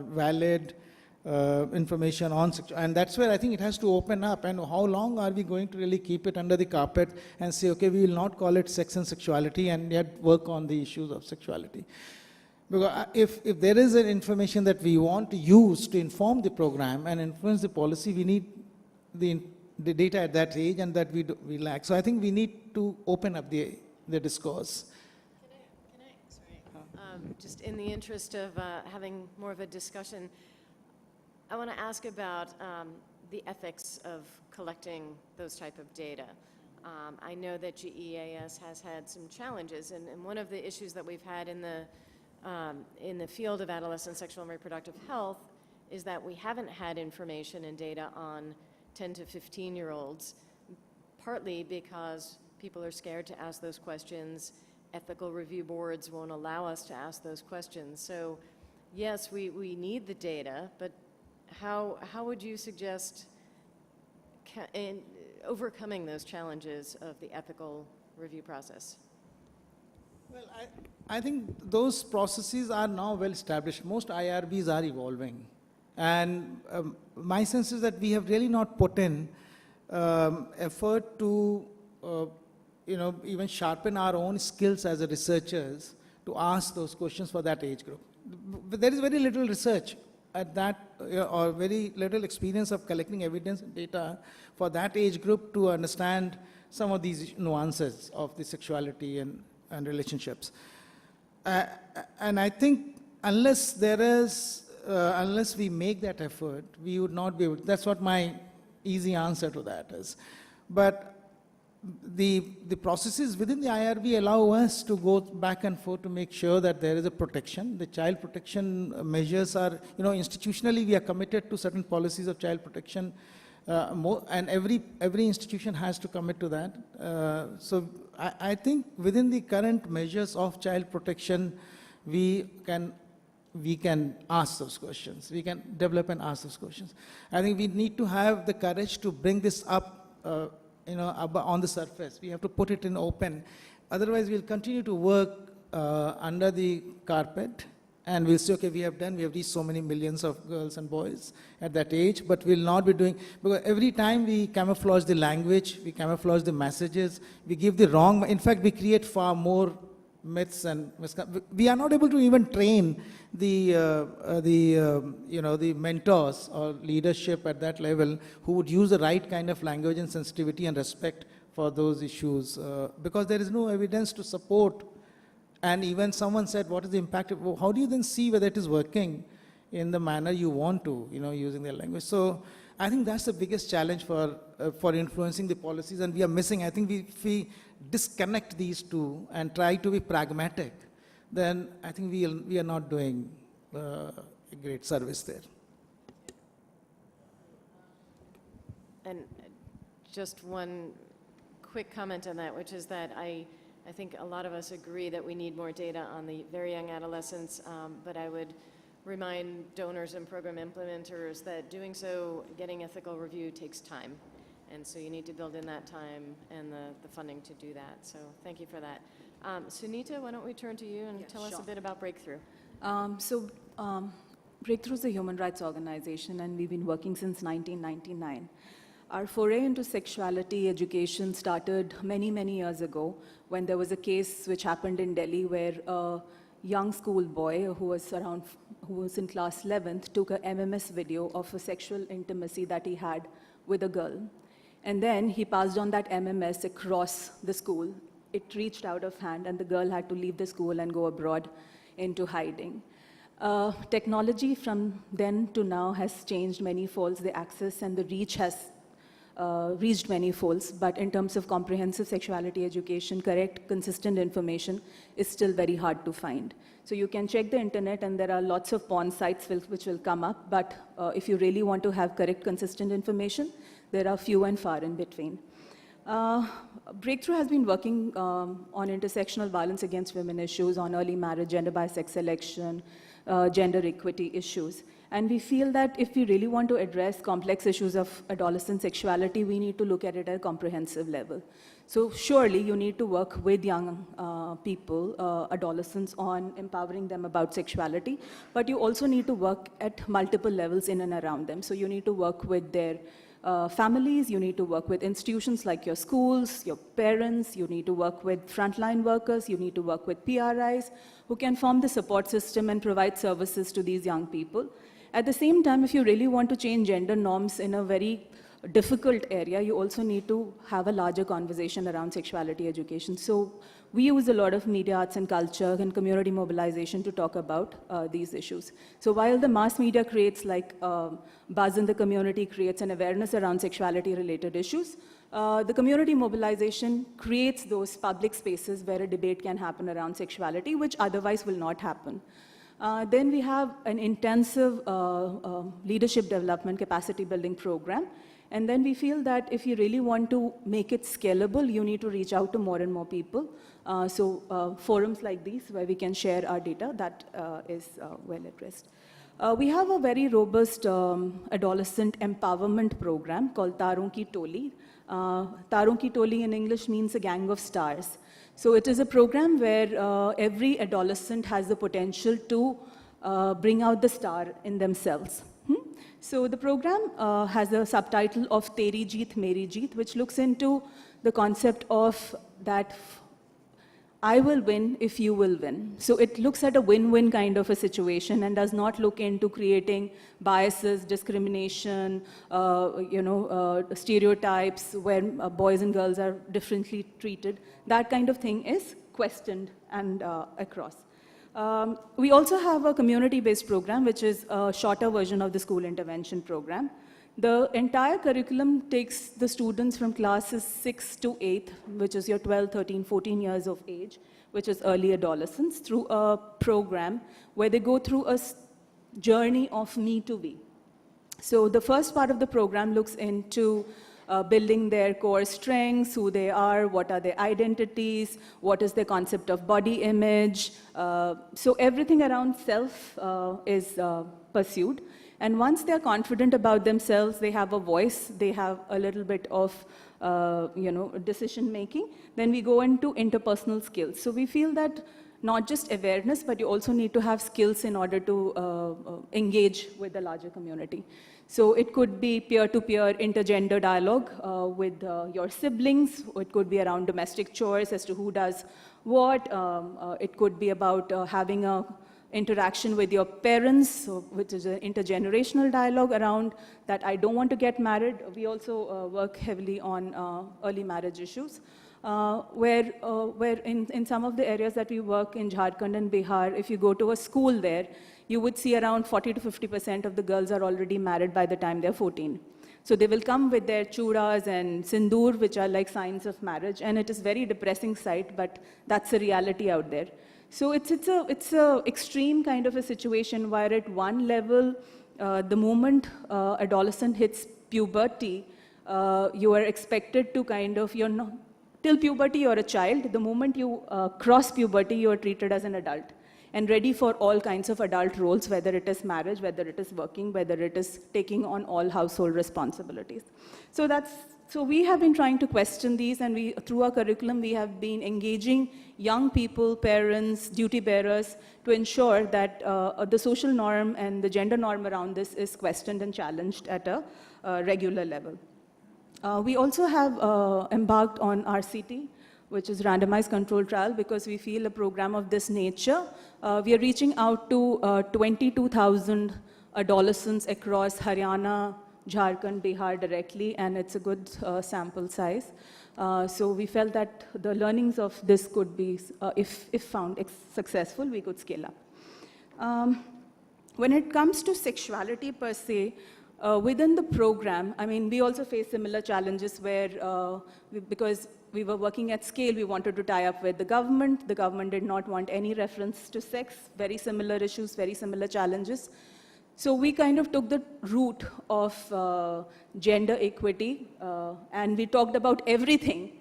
valid information on sexuality, and that's where I think it has to open up. And how long are we going to really keep it under the carpet and say, okay, we will not call it sex and sexuality, and yet work on the issues of sexuality? Because if there is an information that we want to use to inform the program and influence the policy, we need the data at that age, and that we lack. So I think we need to open up the discourse. Just in the interest of having more of a discussion, I want to ask about the ethics of collecting those type of data. I know that GEAS has had some challenges, and one of the issues that we've had in the field of adolescent sexual and reproductive health is that we haven't had information and data on 10 to 15-year-olds, partly because people are scared to ask those questions. Ethical review boards won't allow us to ask those questions. So yes, we need the data, but how would you suggest in overcoming those challenges of the ethical review process? Well, I think those processes are now well established. Most IRBs are evolving. And my sense is that we have really not put in effort to even sharpen our own skills as researchers to ask those questions for that age group. But there is very little research at that, or very little experience of collecting evidence and data for that age group to understand some of these nuances of the sexuality and relationships. And I think unless we make that effort, we would not be able. That's what my easy answer to that is. But the processes within the IRB allow us to go back and forth to make sure that there is a protection. The child protection measures are, institutionally we are committed to certain policies of child protection, and every institution has to commit to that. So I think within the current measures of child protection, we can ask those questions. We can develop and ask those questions. I think we need to have the courage to bring this up, on the surface. We have to put it in open. Otherwise, we'll continue to work under the carpet, and we'll say, okay, we have reached so many millions of girls and boys at that age, but we'll not be doing, because every time we camouflage the language, we camouflage the messages, we give the wrong, in fact, we create far more myths and we are not able to even train the mentors or leadership at that level who would use the right kind of language and sensitivity and respect for those issues, because there is no evidence to support. And even someone said, what is the impact? How do you then see whether it is working in the manner you want to, using their language? So I think that's the biggest challenge for influencing the policies, and we are missing. I think if we disconnect these two and try to be pragmatic, then I think we are not doing a great service there. And just one quick comment on that, which is that I think a lot of us agree that we need more data on the very young adolescents, but I would remind donors and program implementers that doing so, getting ethical review takes time. And so you need to build in that time and the funding to do that. So thank you for that. Sunita, why don't we turn to you and tell us a bit about Breakthrough. Breakthrough is a human rights organization, and we've been working since 1999. Our foray into sexuality education started many, many years ago when there was a case which happened in Delhi where a young schoolboy who was in class 11th took a MMS video of a sexual intimacy that he had with a girl. And then he passed on that MMS across the school. It reached out of hand, and the girl had to leave the school and go abroad into hiding. Technology from then to now has changed many folds. The access and the reach has reached many folds, but in terms of comprehensive sexuality education, correct, consistent information is still very hard to find. So you can check the internet, and there are lots of porn sites which will come up, but if you really want to have correct, consistent information, there are few and far in between. Breakthrough has been working on intersectional violence against women issues, on early marriage, gender-biased sex selection, gender equity issues. And we feel that if we really want to address complex issues of adolescent sexuality, we need to look at it at a comprehensive level. So surely you need to work with young people, adolescents, on empowering them about sexuality, but you also need to work at multiple levels in and around them. So you need to work with their families, you need to work with institutions like your schools, your parents, you need to work with frontline workers, you need to work with PRIs who can form the support system and provide services to these young people. At the same time, if you really want to change gender norms in a very difficult area, you also need to have a larger conversation around sexuality education. So we use a lot of media, arts and culture and community mobilization to talk about these issues. So while the mass media creates buzz in the community, creates an awareness around sexuality related issues, the community mobilization creates those public spaces where a debate can happen around sexuality, which otherwise will not happen. Then we have an intensive leadership development capacity building program. And then we feel that if you really want to make it scalable, you need to reach out to more and more people. So forums like these where we can share our data, that is well addressed. We have a very robust adolescent empowerment program called Taron Ki Toli. Taron Ki Toli in English means a gang of stars. So it is a program where every adolescent has the potential to bring out the star in themselves. So the program has a subtitle of Teri Jeet, Meri Jeet, which looks into the concept of that I will win if you will win. So it looks at a win-win kind of a situation and does not look into creating biases, discrimination, stereotypes where boys and girls are differently treated. That kind of thing is questioned and across. We also have a community-based program, which is a shorter version of the school intervention program. The entire curriculum takes the students from classes 6 to 8, which is your 12, 13, 14 years of age, which is early adolescence, through a program where they go through a journey of me to we. So the first part of the program looks into building their core strengths, who they are, what are their identities, what is their concept of body image. So everything around self is pursued. And once they're confident about themselves, they have a voice, they have a little bit of decision making, then we go into interpersonal skills. So we feel that not just awareness, but you also need to have skills in order to engage with the larger community. So it could be peer-to-peer intergender dialogue with your siblings. It could be around domestic chores as to who does what. It could be about having a interaction with your parents, which is an intergenerational dialogue around that I don't want to get married. We also work heavily on early marriage issues, where in some of the areas that we work in Jharkhand and Bihar, if you go to a school there, you would see around 40 to 50% of the girls are already married by the time they're 14. So they will come with their chudas and sindoor, which are like signs of marriage, and it is very depressing sight, but that's the reality out there. So it's a extreme kind of a situation where at one level, the moment adolescent hits puberty, you are expected to till puberty you're a child. The moment you cross puberty, you are treated as an adult and ready for all kinds of adult roles, whether it is marriage, whether it is working, whether it is taking on all household responsibilities. So we have been trying to question these, and through our curriculum, we have been engaging young people, parents, duty bearers, to ensure that the social norm and the gender norm around this is questioned and challenged at a regular level. We also have embarked on RCT, which is randomized control trial, because we feel a program of this nature. We are reaching out to 22,000 adolescents across Haryana, Jharkhand, Bihar directly, and it's a good sample size. So we felt that the learnings of this could be, if found successful, we could scale up. When it comes to sexuality per se, within the program, I mean, we also face similar challenges where, because we were working at scale, we wanted to tie up with the government. The government did not want any reference to sex, very similar issues, very similar challenges. So we kind of took the route of gender equity, and we talked about everything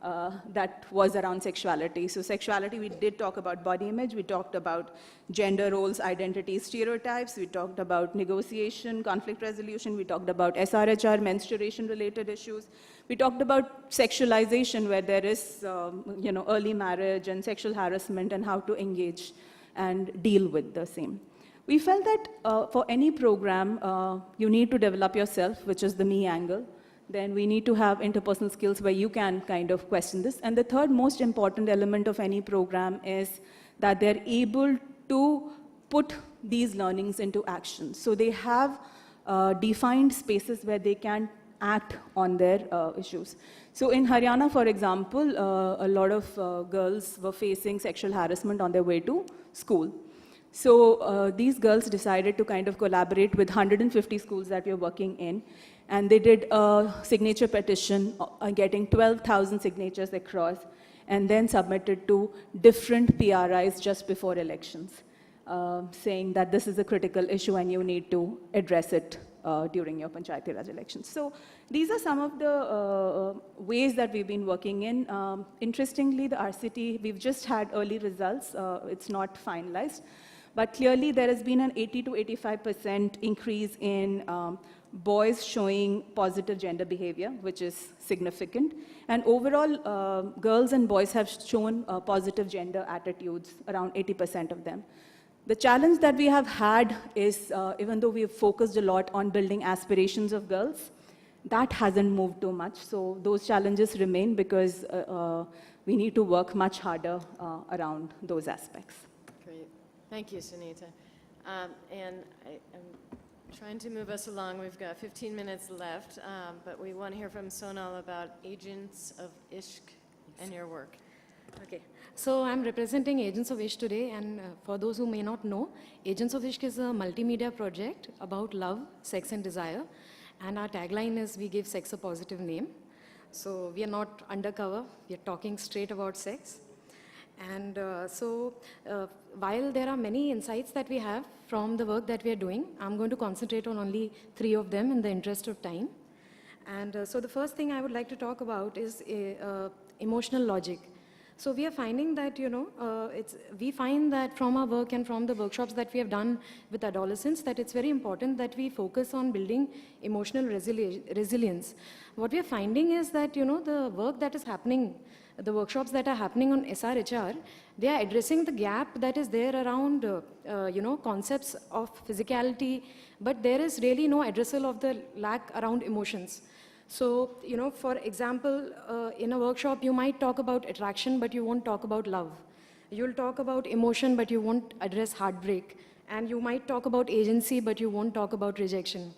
that was around sexuality. So sexuality, we did talk about body image, we talked about gender roles, identity, stereotypes, we talked about negotiation, conflict resolution, we talked about SRHR, menstruation-related issues. We talked about sexualization, where there is early marriage and sexual harassment, and how to engage and deal with the same. We felt that for any program, you need to develop yourself, which is the me angle. Then we need to have interpersonal skills where you can kind of question this. And the third most important element of any program is that they're able to put these learnings into action. So they have defined spaces where they can act on their issues. So in Haryana, for example, a lot of girls were facing sexual harassment on their way to school. So these girls decided to kind of collaborate with 150 schools that we are working in, and they did a signature petition, getting 12,000 signatures across, and then submitted to different PRIs just before elections, saying that this is a critical issue and you need to address it during your Panchayati Raj elections. So these are some of the ways that we've been working in. Interestingly, the RCT, we've just had early results. It's not finalized. But clearly, there has been an 80 to 85% increase in boys showing positive gender behavior, which is significant. And overall, girls and boys have shown positive gender attitudes, around 80% of them. The challenge that we have had is, even though we've focused a lot on building aspirations of girls, that hasn't moved too much. So those challenges remain, because we need to work much harder around those aspects. Great. Thank you, Sunita. And I'm trying to move us along. We've got 15 minutes left, but we want to hear from Sonal about Agents of Ishq and your work. Okay, so I'm representing Agents of Ishq today, and for those who may not know, Agents of Ishq is a multimedia project about love, sex and desire. And our tagline is, we give sex a positive name. So we are not undercover, we are talking straight about sex. And while there are many insights that we have from the work that we are doing, I'm going to concentrate on only 3 of them in the interest of time. And so the first thing I would like to talk about is emotional logic. So we are finding that, we find that from our work and from the workshops that we have done with adolescents, that it's very important that we focus on building emotional resilience. What we are finding is that, the work that is happening, the workshops that are happening on SRHR, they are addressing the gap that is there around, concepts of physicality, but there is really no addressal of the lack around emotions. So, for example, in a workshop, you might talk about attraction, but you won't talk about love. You'll talk about emotion, but you won't address heartbreak. And you might talk about agency, but you won't talk about rejection.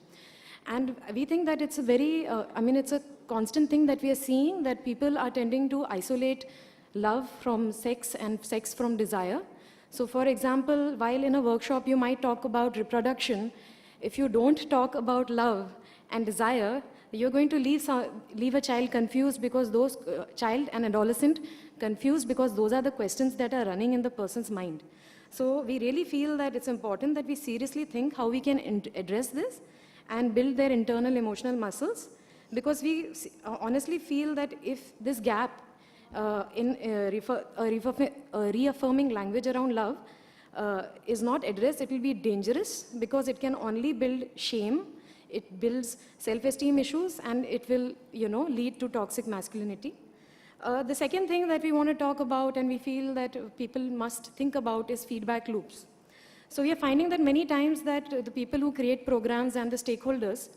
And we think that it's a very, it's a constant thing that we are seeing, that people are tending to isolate love from sex and sex from desire. So for example, while in a workshop you might talk about reproduction, if you don't talk about love and desire, you're going to leave a child confused, because those child and adolescent confused, because those are the questions that are running in the person's mind. So we really feel that it's important that we seriously think how we can address this and build their internal emotional muscles, because we honestly feel that if this gap in reaffirming language around love is not addressed, it will be dangerous, because it can only build shame, it builds self-esteem issues, and it will, lead to toxic masculinity. The second thing that we want to talk about, and we feel that people must think about, is feedback loops. So we are finding that many times that the people who create programs and the stakeholders,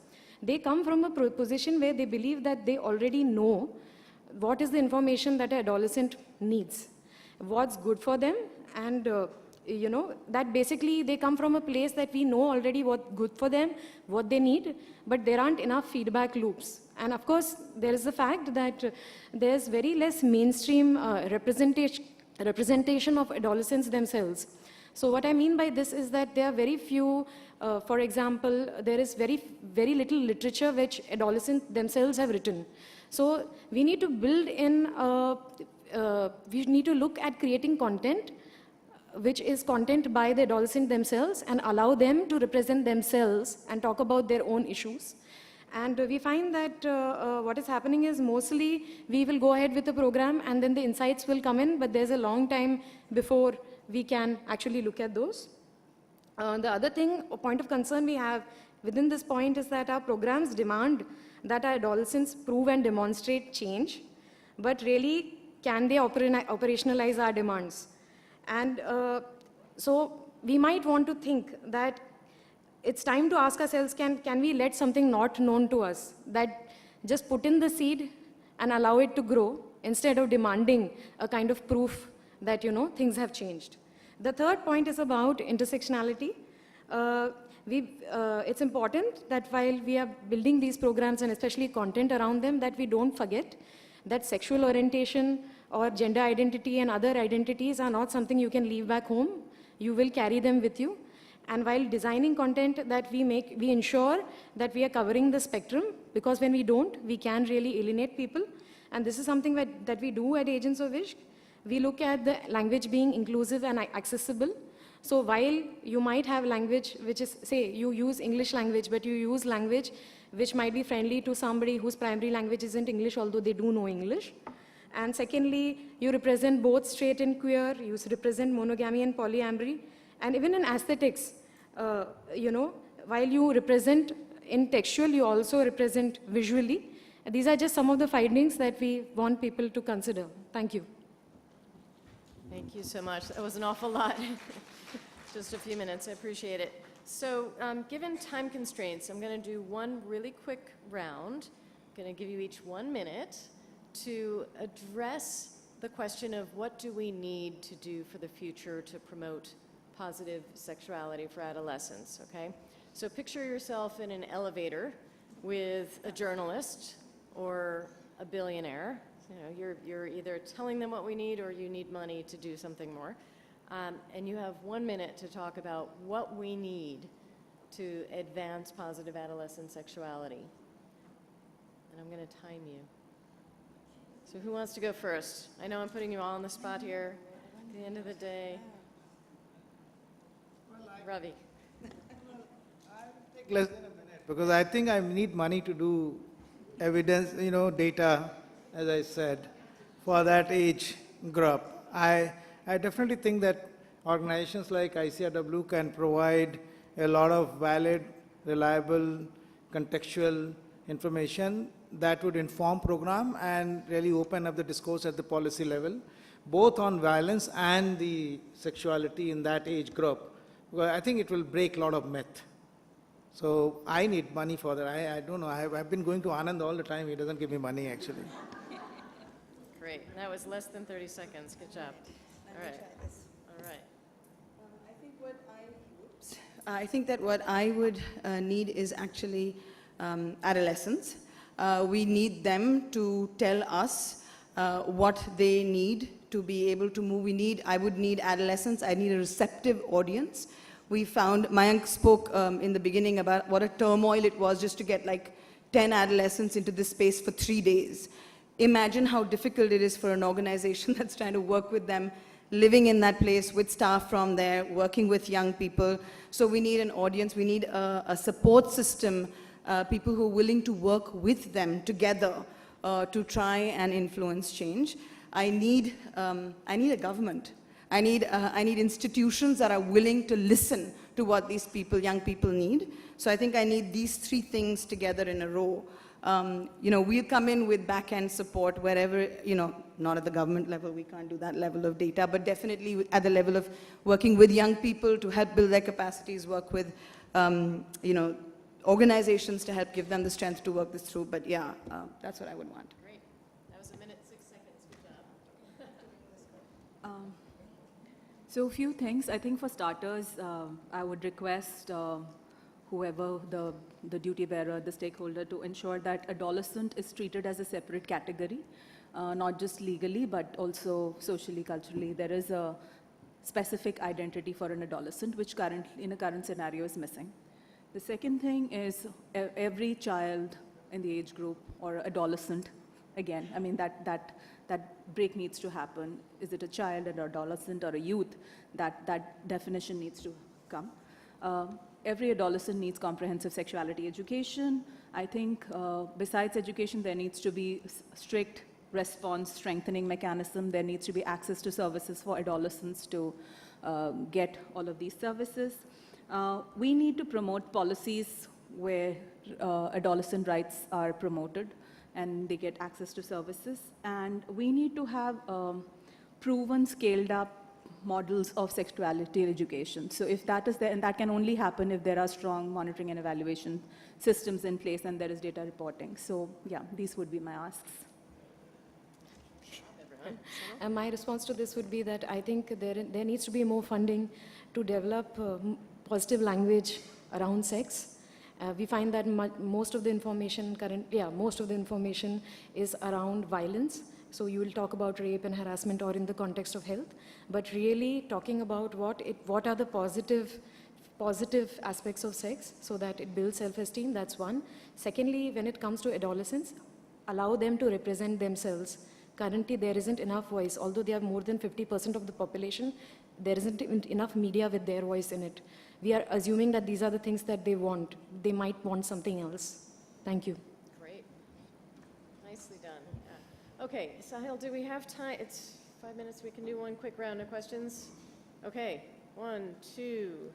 they come from a position where they believe that they already know what is the information that an adolescent needs, what's good for them, and that basically they come from a place that we know already what's good for them, what they need, but there aren't enough feedback loops. And of course, there is the fact that there's very less mainstream representation of adolescents themselves. So what I mean by this is that there are very few, for example, there is very little literature which adolescents themselves have written. So we need to build in, we need to look at creating content which is content by the adolescent themselves, and allow them to represent themselves and talk about their own issues. And we find that what is happening is mostly we will go ahead with the program and then the insights will come in, but there's a long time before we can actually look at those. The other thing, a point of concern we have within this point is that our programs demand that our adolescents prove and demonstrate change, but really, can they operationalize our demands? And so we might want to think that it's time to ask ourselves, can we let something not known to us, that just put in the seed and allow it to grow, instead of demanding a kind of proof that, things have changed. The third point is about intersectionality. It's important that while we are building these programs, and especially content around them, that we don't forget that sexual orientation or gender identity and other identities are not something you can leave back home. You will carry them with you. And while designing content that we make, we ensure that we are covering the spectrum, because when we don't, we can really alienate people. And this is something that we do at Agents of Ishq. We look at the language being inclusive and accessible. So while you might have language which is, say, you use English language, but you use language which might be friendly to somebody whose primary language isn't English, although they do know English. And secondly, you represent both straight and queer, you represent monogamy and polyamory. And even in aesthetics, while you represent in textual, you also represent visually. These are just some of the findings that we want people to consider. Thank you. Thank you so much. That was an awful lot. Just a few minutes. I appreciate it. So given time constraints, I'm going to do one really quick round. I'm going to give you each 1 minute to address the question of what do we need to do for the future to promote positive sexuality for adolescents, okay? So picture yourself in an elevator with a journalist or a billionaire. You're either telling them what we need or you need money to do something more. And you have 1 minute to talk about what we need to advance positive adolescent sexuality? And I'm going to time you. So who wants to go first? I know I'm putting you all on the spot here. At the end of the day, Ravi. Take less than a minute because I think I need money to do evidence, data, as I said, for that age group. I definitely think that organizations like ICRW can provide a lot of valid, reliable, contextual information that would inform program and really open up the discourse at the policy level, both on violence and the sexuality in that age group. Well, I think it will break a lot of myth. So I need money for that. I don't know. I've been going to Anand all the time. He doesn't give me money, actually. Great. That was less than 30 seconds. Good job. All right. All right. I think that what I would need is actually adolescents. We need them to tell us what they need to be able to move. I would need adolescents. I need a receptive audience. We found, Mayank spoke in the beginning about what a turmoil it was just to get like 10 adolescents into this space for 3 days. Imagine how difficult it is for an organization that's trying to work with them, living in that place with staff from there, working with young people. So we need an audience, we need a support system, people who are willing to work with them together to try and influence change. I need a government. I need institutions that are willing to listen to what these people, young people need. So I think I need these 3 things together in a row. We'll come in with back-end support wherever, not at the government level, we can't do that level of data, but definitely at the level of working with young people to help build their capacities, work with, organizations to help give them the strength to work this through. But yeah, that's what I would want. Great. That was 1 minute, 6 seconds. Good job. So a few things. I think for starters, I would request whoever the duty bearer, the stakeholder, to ensure that adolescent is treated as a separate category, not just legally, but also socially, culturally. There is a specific identity for an adolescent, which in a current scenario is missing. The second thing is every child in the age group or adolescent, again, I mean that break needs to happen. Is it a child, an adolescent, or a youth? That definition needs to come. Every adolescent needs comprehensive sexuality education. I think besides education, there needs to be strict response strengthening mechanism. There needs to be access to services for adolescents to get all of these services. We need to promote policies where adolescent rights are promoted and they get access to services. And we need to have proven, scaled up models of sexuality education. So if that is there, and that can only happen if there are strong monitoring and evaluation systems in place and there is data reporting. So yeah, these would be my asks. And my response to this would be that I think there needs to be more funding to develop positive language around sex. We find that most of the information is around violence. So you will talk about rape and harassment or in the context of health, but really talking about what are the positive aspects of sex so that it builds self-esteem, that's one. Secondly, when it comes to adolescents, allow them to represent themselves. Currently, there isn't enough voice. Although they have more than 50% of the population, there isn't enough media with their voice in it. We are assuming that these are the things that they want. They might want something else. Thank you. Great. Nicely done. Yeah. Okay, Sahil, do we have time? It's 5 minutes. We can do one quick round of questions. Okay, 1, 2.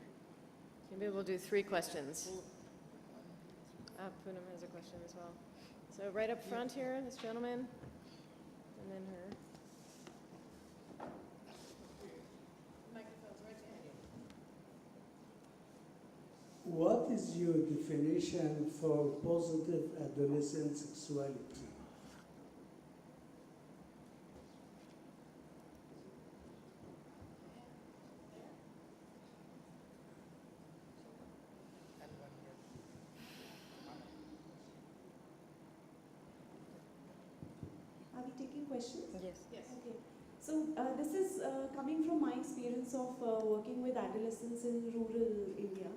Maybe we'll do 3 questions. Poonam has a question as well. So right up front here, this gentleman, and then her. What is your definition for positive adolescent sexuality? Are we taking questions? Yes. Yes. Okay. So this is coming from my experience of working with adolescents in rural India.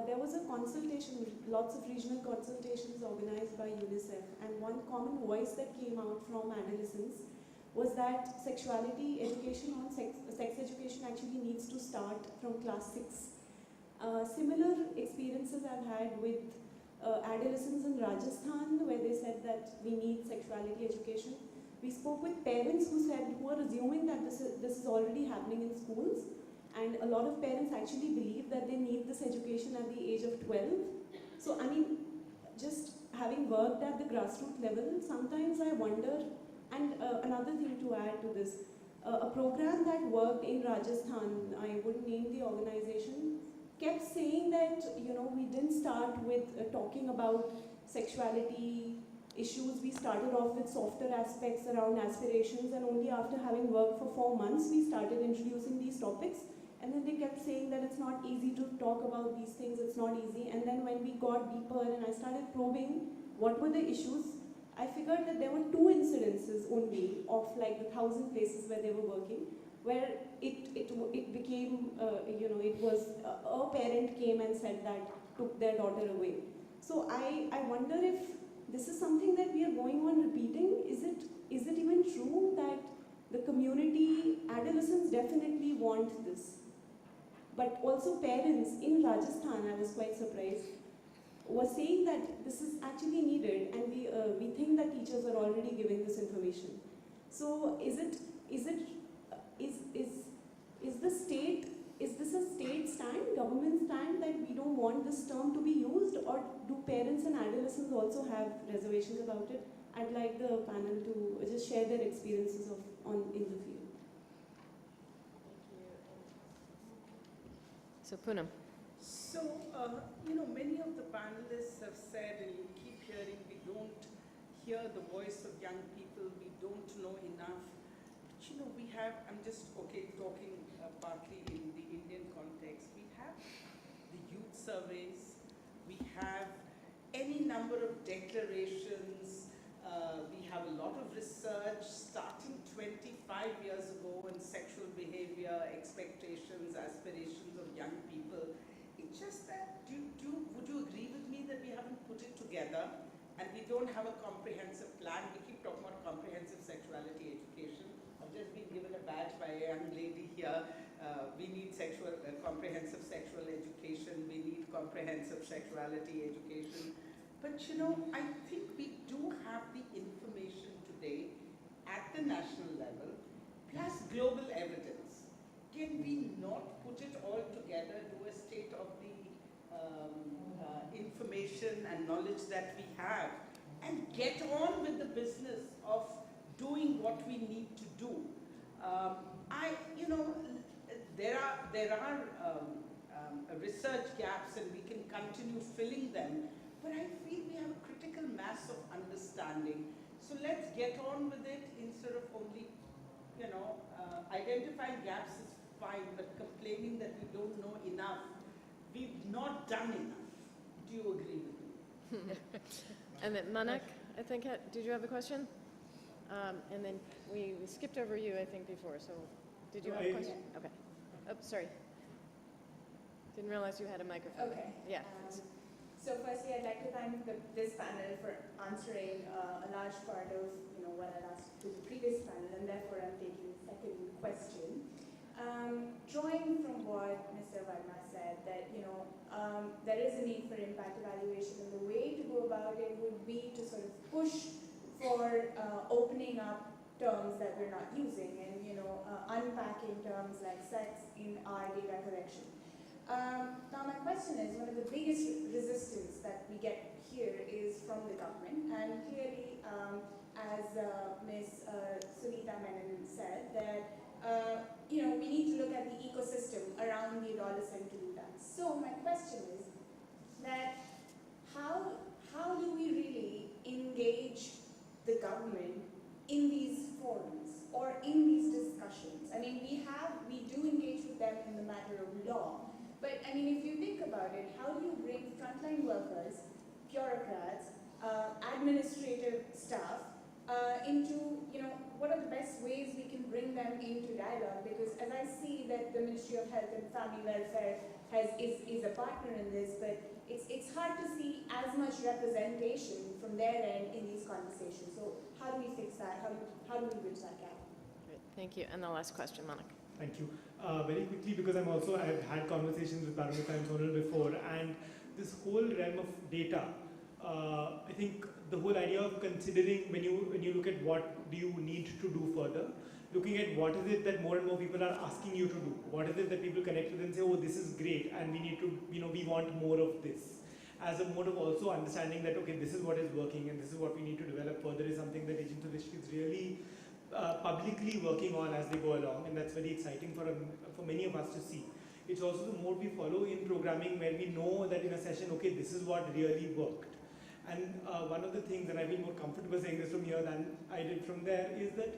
there was a consultation, lots of regional consultations organized by UNICEF, and one common voice that came out from adolescents was that sexuality education on sex education actually needs to start from class 6. Similar experiences I've had with adolescents in Rajasthan, where they said that we need sexuality education. We spoke with parents who are assuming that this is already happening in schools, and a lot of parents actually believe that they need this education at the age of 12. So I mean, just having worked at the grassroots level, sometimes I wonder, and another thing to add to this, a program that worked in Rajasthan, I wouldn't name the organization, kept saying that, you know, we didn't start with talking about sexuality issues. We started off with softer aspects around aspirations, and only after having worked for 4 months, we started introducing these topics. And then they kept saying that it's not easy to talk about these things, it's not easy. And then when we got deeper and I started probing what were the issues, I figured that there were 2 incidences only of like the 1,000 places where they were working, where it became, you know, it was a parent came and said that took their daughter away. So I wonder if this is something that we are going on repeating. Is it even true that the community, adolescents definitely want this, but also parents in Rajasthan, I was quite surprised, were saying that this is actually needed, and we think that teachers are already giving this information. So is this a state stand, government stand, that we don't want this term to be used, or do parents and adolescents also have reservations about it? I'd like the panel to just share their experiences in the field. So Poonam. So, you know, many of the panelists have said, and you keep hearing, we don't hear the voice of young people, we don't know enough. But, you know, we have, I'm just, talking partly in the Indian context, we have the youth surveys, we have any number of declarations, we have a lot of research starting 25 years ago on sexual behavior, expectations, aspirations of young people. It's just that, would you agree with me that we haven't put it together and we don't have a comprehensive plan? We keep talking about comprehensive sexuality education. I've just been given a badge by a young lady here. We need comprehensive sexual education. We need comprehensive sexuality education. But you know, I think we do have the information today at the national level, plus global evidence. Can we not put it all together, do a state of the information and knowledge that we have, and get on with the business of doing what we need to do? You know, there are research gaps, and we can continue filling them. But I feel we have a critical mass of understanding. So let's get on with it instead of only, you know, identifying gaps is fine, but complaining that we don't know enough. We've not done enough. Do you agree with me? And then Manak, I think, did you have a question? And then we skipped over you, I think, before. So did you have a question? Okay. Oh, sorry. Didn't realize you had a microphone. Okay. Yeah. So firstly, I'd like to thank this panel for answering a large part of what I asked to the previous panel, and therefore I'm taking the second question. Drawing from what Mr. Verma said, that there is a need for impact evaluation, and the way to go about it would be to sort of push for opening up terms that we're not using, and unpacking terms like sex in our data collection. Now my question is, one of the biggest resistance that we get here is from the government, and clearly, as Ms. Sunita Menon said, that we need to look at the ecosystem around the adolescent to do that. So my question is that how do we really engage the government in these forums or in these discussions? I mean, we do engage with them in the matter of law. But I mean, if you think about it, how do you bring frontline workers, bureaucrats, administrative staff into, what are the best ways we can bring them into dialogue? Because as I see that the Ministry of Health and Family Welfare is a partner in this, but it's hard to see as much representation from their end in these conversations. So how do we fix that? How do we bridge that gap? Great, thank you. And the last question, Monica. Thank you. Very quickly, because I've had conversations with Paramita and Sonal before, and this whole realm of data, I think the whole idea of considering when you look at what do you need to do further, looking at what is it that more and more people are asking you to do, what is it that people connect with and say, oh, this is great, and we need to, we want more of this. As a mode of also understanding that, okay, this is what is working and this is what we need to develop further is something that Agents of Wish is really publicly working on as they go along, and that's very exciting for many of us to see. It's also the mode we follow in programming where we know that in a session, okay, this is what really worked. And one of the things, and I feel more comfortable saying this from here than I did from there, is that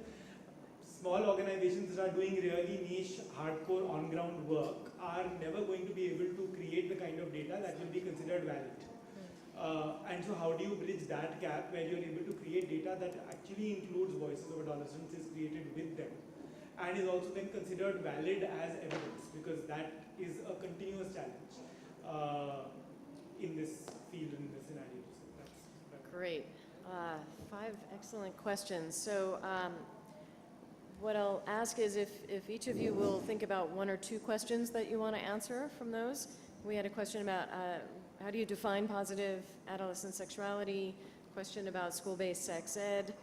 small organizations that are doing really niche, hardcore, on-ground work are never going to be able to create the kind of data that will be considered valid. And so how do you bridge that gap where you're able to create data that actually includes voices of adolescents, is created with them, and is also then considered valid as evidence, because that is a continuous challenge in this field, in this scenario. So that's great. 5 excellent questions. So what I'll ask is if each of you will think about 1 or 2 questions that you want to answer from those. We had a question about how do you define positive adolescent sexuality, question about school-based sex ed,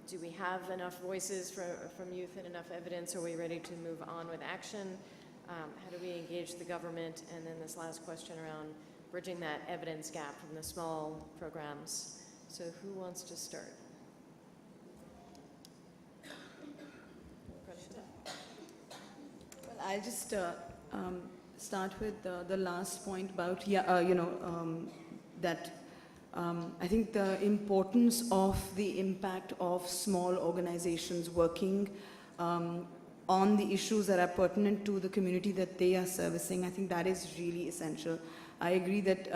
do we have enough voices from youth and enough evidence, are we ready to move on with action, how do we engage the government, and then this last question around bridging that evidence gap from the small programs. So who wants to start? Well, I'll just start with the last point about, that I think the importance of the impact of small organizations working on the issues that are pertinent to the community that they are servicing, I think that is really essential. I agree that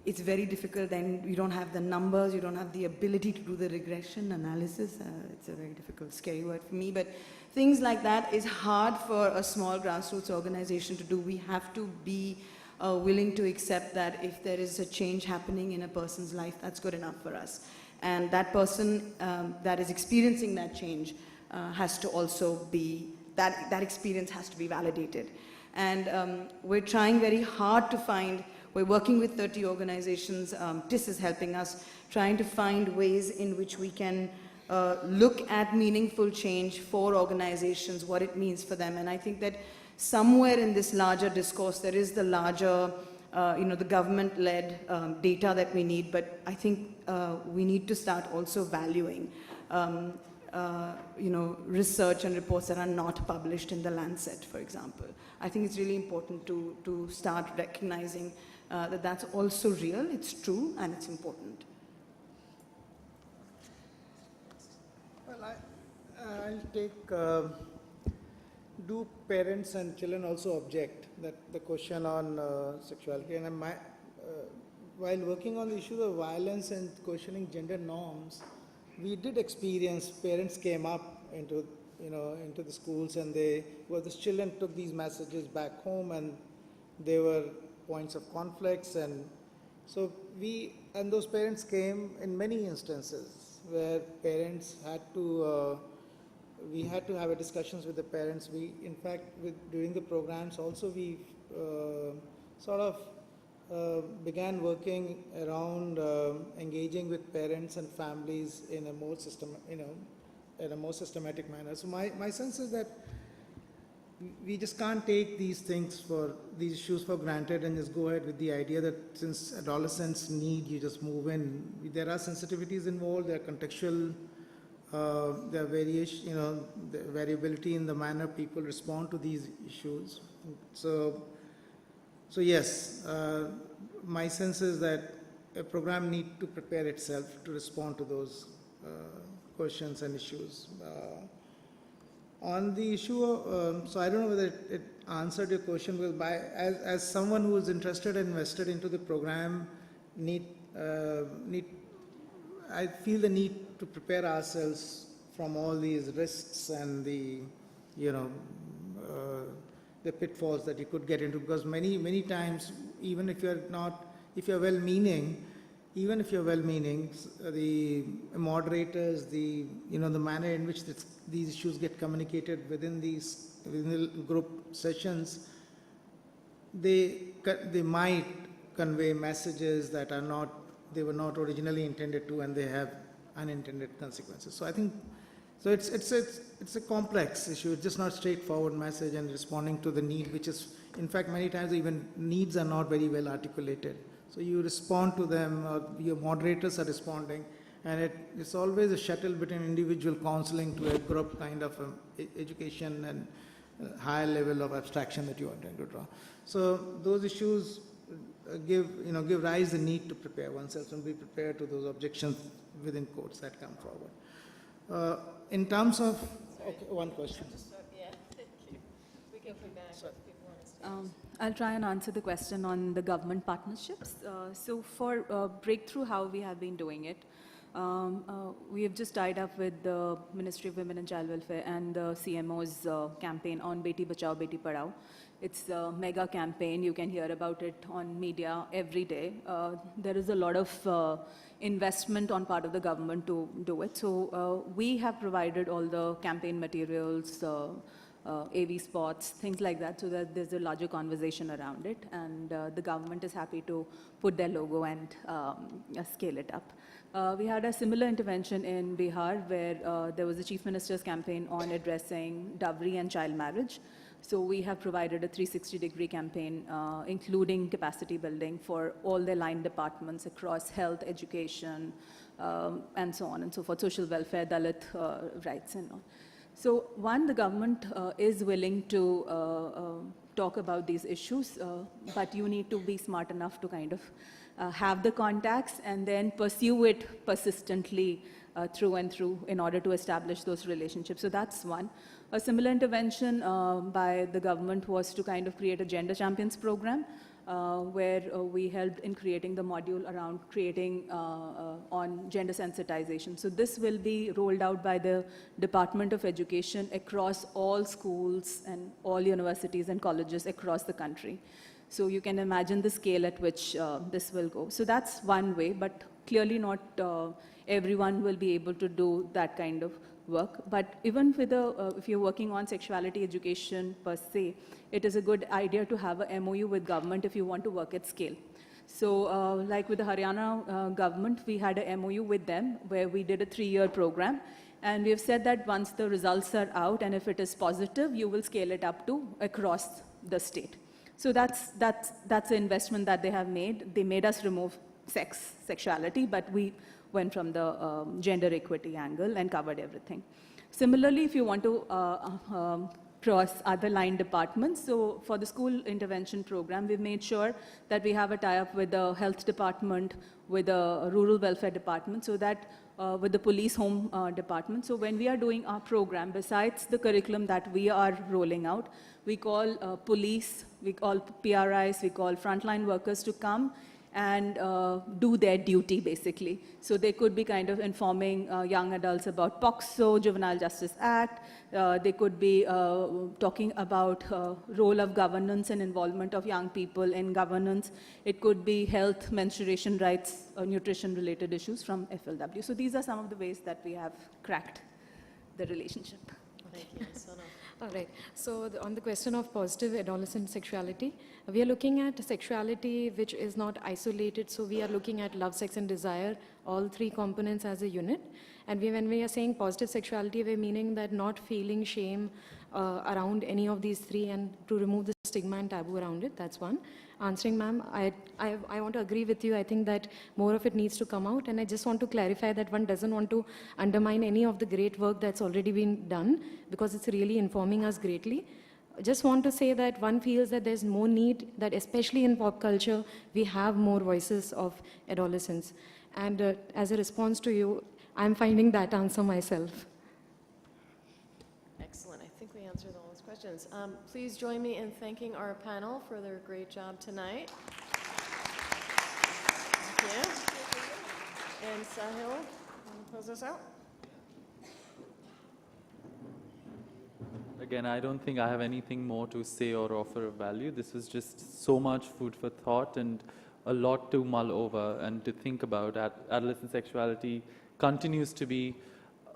it's very difficult and you don't have the numbers, you don't have the ability to do the regression analysis. It's a very difficult, scary word for me, but things like that is hard for a small grassroots organization to do. We have to be willing to accept that if there is a change happening in a person's life, that's good enough for us. And that person that is experiencing that change has to also be, that experience has to be validated. And we're trying very hard to find, we're working with 30 organizations, TIS is helping us, trying to find ways in which we can look at meaningful change for organizations, what it means for them. And I think that somewhere in this larger discourse, there is the larger, the government-led data that we need, but I think we need to start also valuing, research and reports that are not published in the Lancet, for example. I think it's really important to start recognizing that that's also real, it's true, and it's important. Well, I'll take, do parents and children also object, that the question on sexuality, and while working on the issues of violence and questioning gender norms, we did experience parents came up into the schools, and the children took these messages back home, and they were points of conflicts, and so those parents came in many instances where parents had to, we had to have discussions with the parents. We, in fact, during the programs also, we sort of began working around engaging with parents and families in a more systematic manner. So my sense is that we just can't take these issues for granted and just go ahead with the idea that since adolescents need, you just move in. There are sensitivities involved, there are contextual, there are variation, the variability in the manner people respond to these issues. So yes, my sense is that a program needs to prepare itself to respond to those questions and issues. On the issue of, so I don't know whether it answered your question, because as someone who is interested and invested into the program, I feel the need to prepare ourselves from all these risks and the, the pitfalls that you could get into, because many times, even if you're well-meaning, the moderators, the manner in which these issues get communicated within the group sessions, they might convey messages that they were not originally intended to, and they have unintended consequences. So I think, it's a complex issue. It's just not a straightforward message and responding to the need, which is, in fact, many times even needs are not very well articulated. So you respond to them, or your moderators are responding, and it's always a shuttle between individual counseling to a group kind of education and higher level of abstraction that you are trying to draw. So those issues give rise the need to prepare oneself and be prepared to those objections within courts that come forward. In terms of, one question. Yeah, thank you. We can come back if people want to stay. I'll try and answer the question on the government partnerships. So for Breakthrough, how we have been doing it, we have just tied up with the Ministry of Women and Child Welfare and the CMO's campaign on Beti Bachao, Beti Padhao. It's a mega campaign. You can hear about it on media every day. There is a lot of investment on part of the government to do it. So we have provided all the campaign materials, AV spots, things like that, so that there's a larger conversation around it, and the government is happy to put their logo and scale it up. We had a similar intervention in Bihar, where there was a Chief Minister's campaign on addressing dowry and child marriage. So we have provided a 360-degree campaign, including capacity building for all the line departments across health, education, and so on and so forth, social welfare, Dalit rights and all. So one, the government is willing to talk about these issues, but you need to be smart enough to kind of have the contacts and then pursue it persistently through and through in order to establish those relationships. So that's one. A similar intervention by the government was to kind of create a gender champions program, where we helped in creating the module around creating on gender sensitization. So this will be rolled out by the Department of Education across all schools and all universities and colleges across the country. So you can imagine the scale at which this will go. So that's one way, but clearly not everyone will be able to do that kind of work. But even with if you're working on sexuality education per se, it is a good idea to have a MOU with government if you want to work at scale. So like with the Haryana government, we had a MOU with them where we did a 3-year program. And we have said that once the results are out and if it is positive, you will scale it up to across the state. So that's the investment that they have made. They made us remove sexuality, but we went from the gender equity angle and covered everything. Similarly, if you want to cross other line departments, so for the school intervention program, we've made sure that we have a tie-up with the health department, with the rural welfare department, so that with the police home department. So when we are doing our program, besides the curriculum that we are rolling out, we call police, we call PRIs, we call frontline workers to come and do their duty, basically. So they could be kind of informing young adults about POCSO, Juvenile Justice Act. They could be talking about role of governance and involvement of young people in governance. It could be health, menstruation rights, nutrition-related issues from FLW. So these are some of the ways that we have cracked the relationship. Thank you, Sona. All right. So on the question of positive adolescent sexuality, we are looking at sexuality which is not isolated. So we are looking at love, sex, and desire, all 3 components as a unit. And when we are saying positive sexuality, we're meaning that not feeling shame around any of these 3 and to remove the stigma and taboo around it. That's one. Answering, ma'am, I want to agree with you. I think that more of it needs to come out. And I just want to clarify that one doesn't want to undermine any of the great work that's already been done, because it's really informing us greatly. I just want to say that one feels that there's more need, that especially in pop culture, we have more voices of adolescents. And as a response to you, I'm finding that answer myself. Excellent. I think we answered all those questions. Please join me in thanking our panel for their great job tonight. Thank you. And Sahil, want to close us out? again, I don't think I have anything more to say or offer of value. This was just so much food for thought and a lot to mull over and to think about. Adolescent sexuality continues to be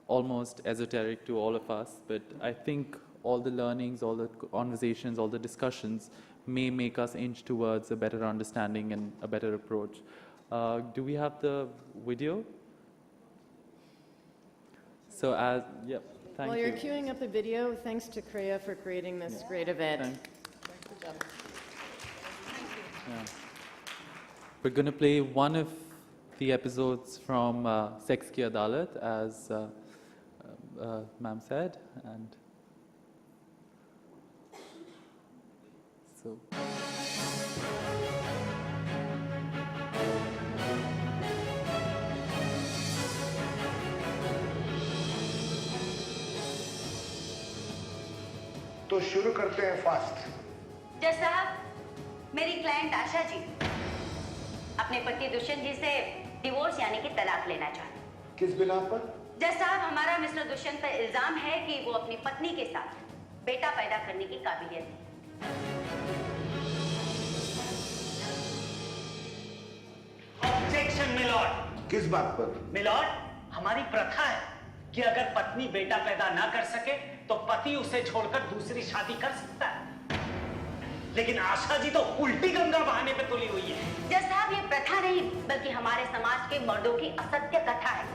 almost esoteric to all of us, but I think all the learnings, all the conversations, all the discussions may make us inch towards a better understanding and a better approach. Do we have the video? So thank While you. you're queuing up the video, thanks to CREA for creating this great event. Yeah. We're going to play one of the episodes from Sex Ki Adalat, as ma'am said, and so. तो शुरू करते हैं fast. जज साहब, मेरी client Asha ji अपने पति दुष्यंत जी से डिवोर्स यानी कि तलाक लेना चाहते। किस बिना पर? जज साहब, हमारा मिस्टर दुष्यंत पर इल्जाम है कि वो अपनी पत्नी के साथ बेटा पैदा करने की काबिलियत है। Objection milord. किस बात पर? मिलॉर्ड, हमारी प्रथा है कि अगर पत्नी बेटा पैदा ना कर सके तो पति उसे छोड़कर दूसरी शादी कर सकता है, लेकिन आशा जी तो उल्टी गंगा बहाने पे तुली हुई है। जज साहब, ये प्रथा नहीं बल्कि हमारे समाज के मर्दों की असत्य कथा है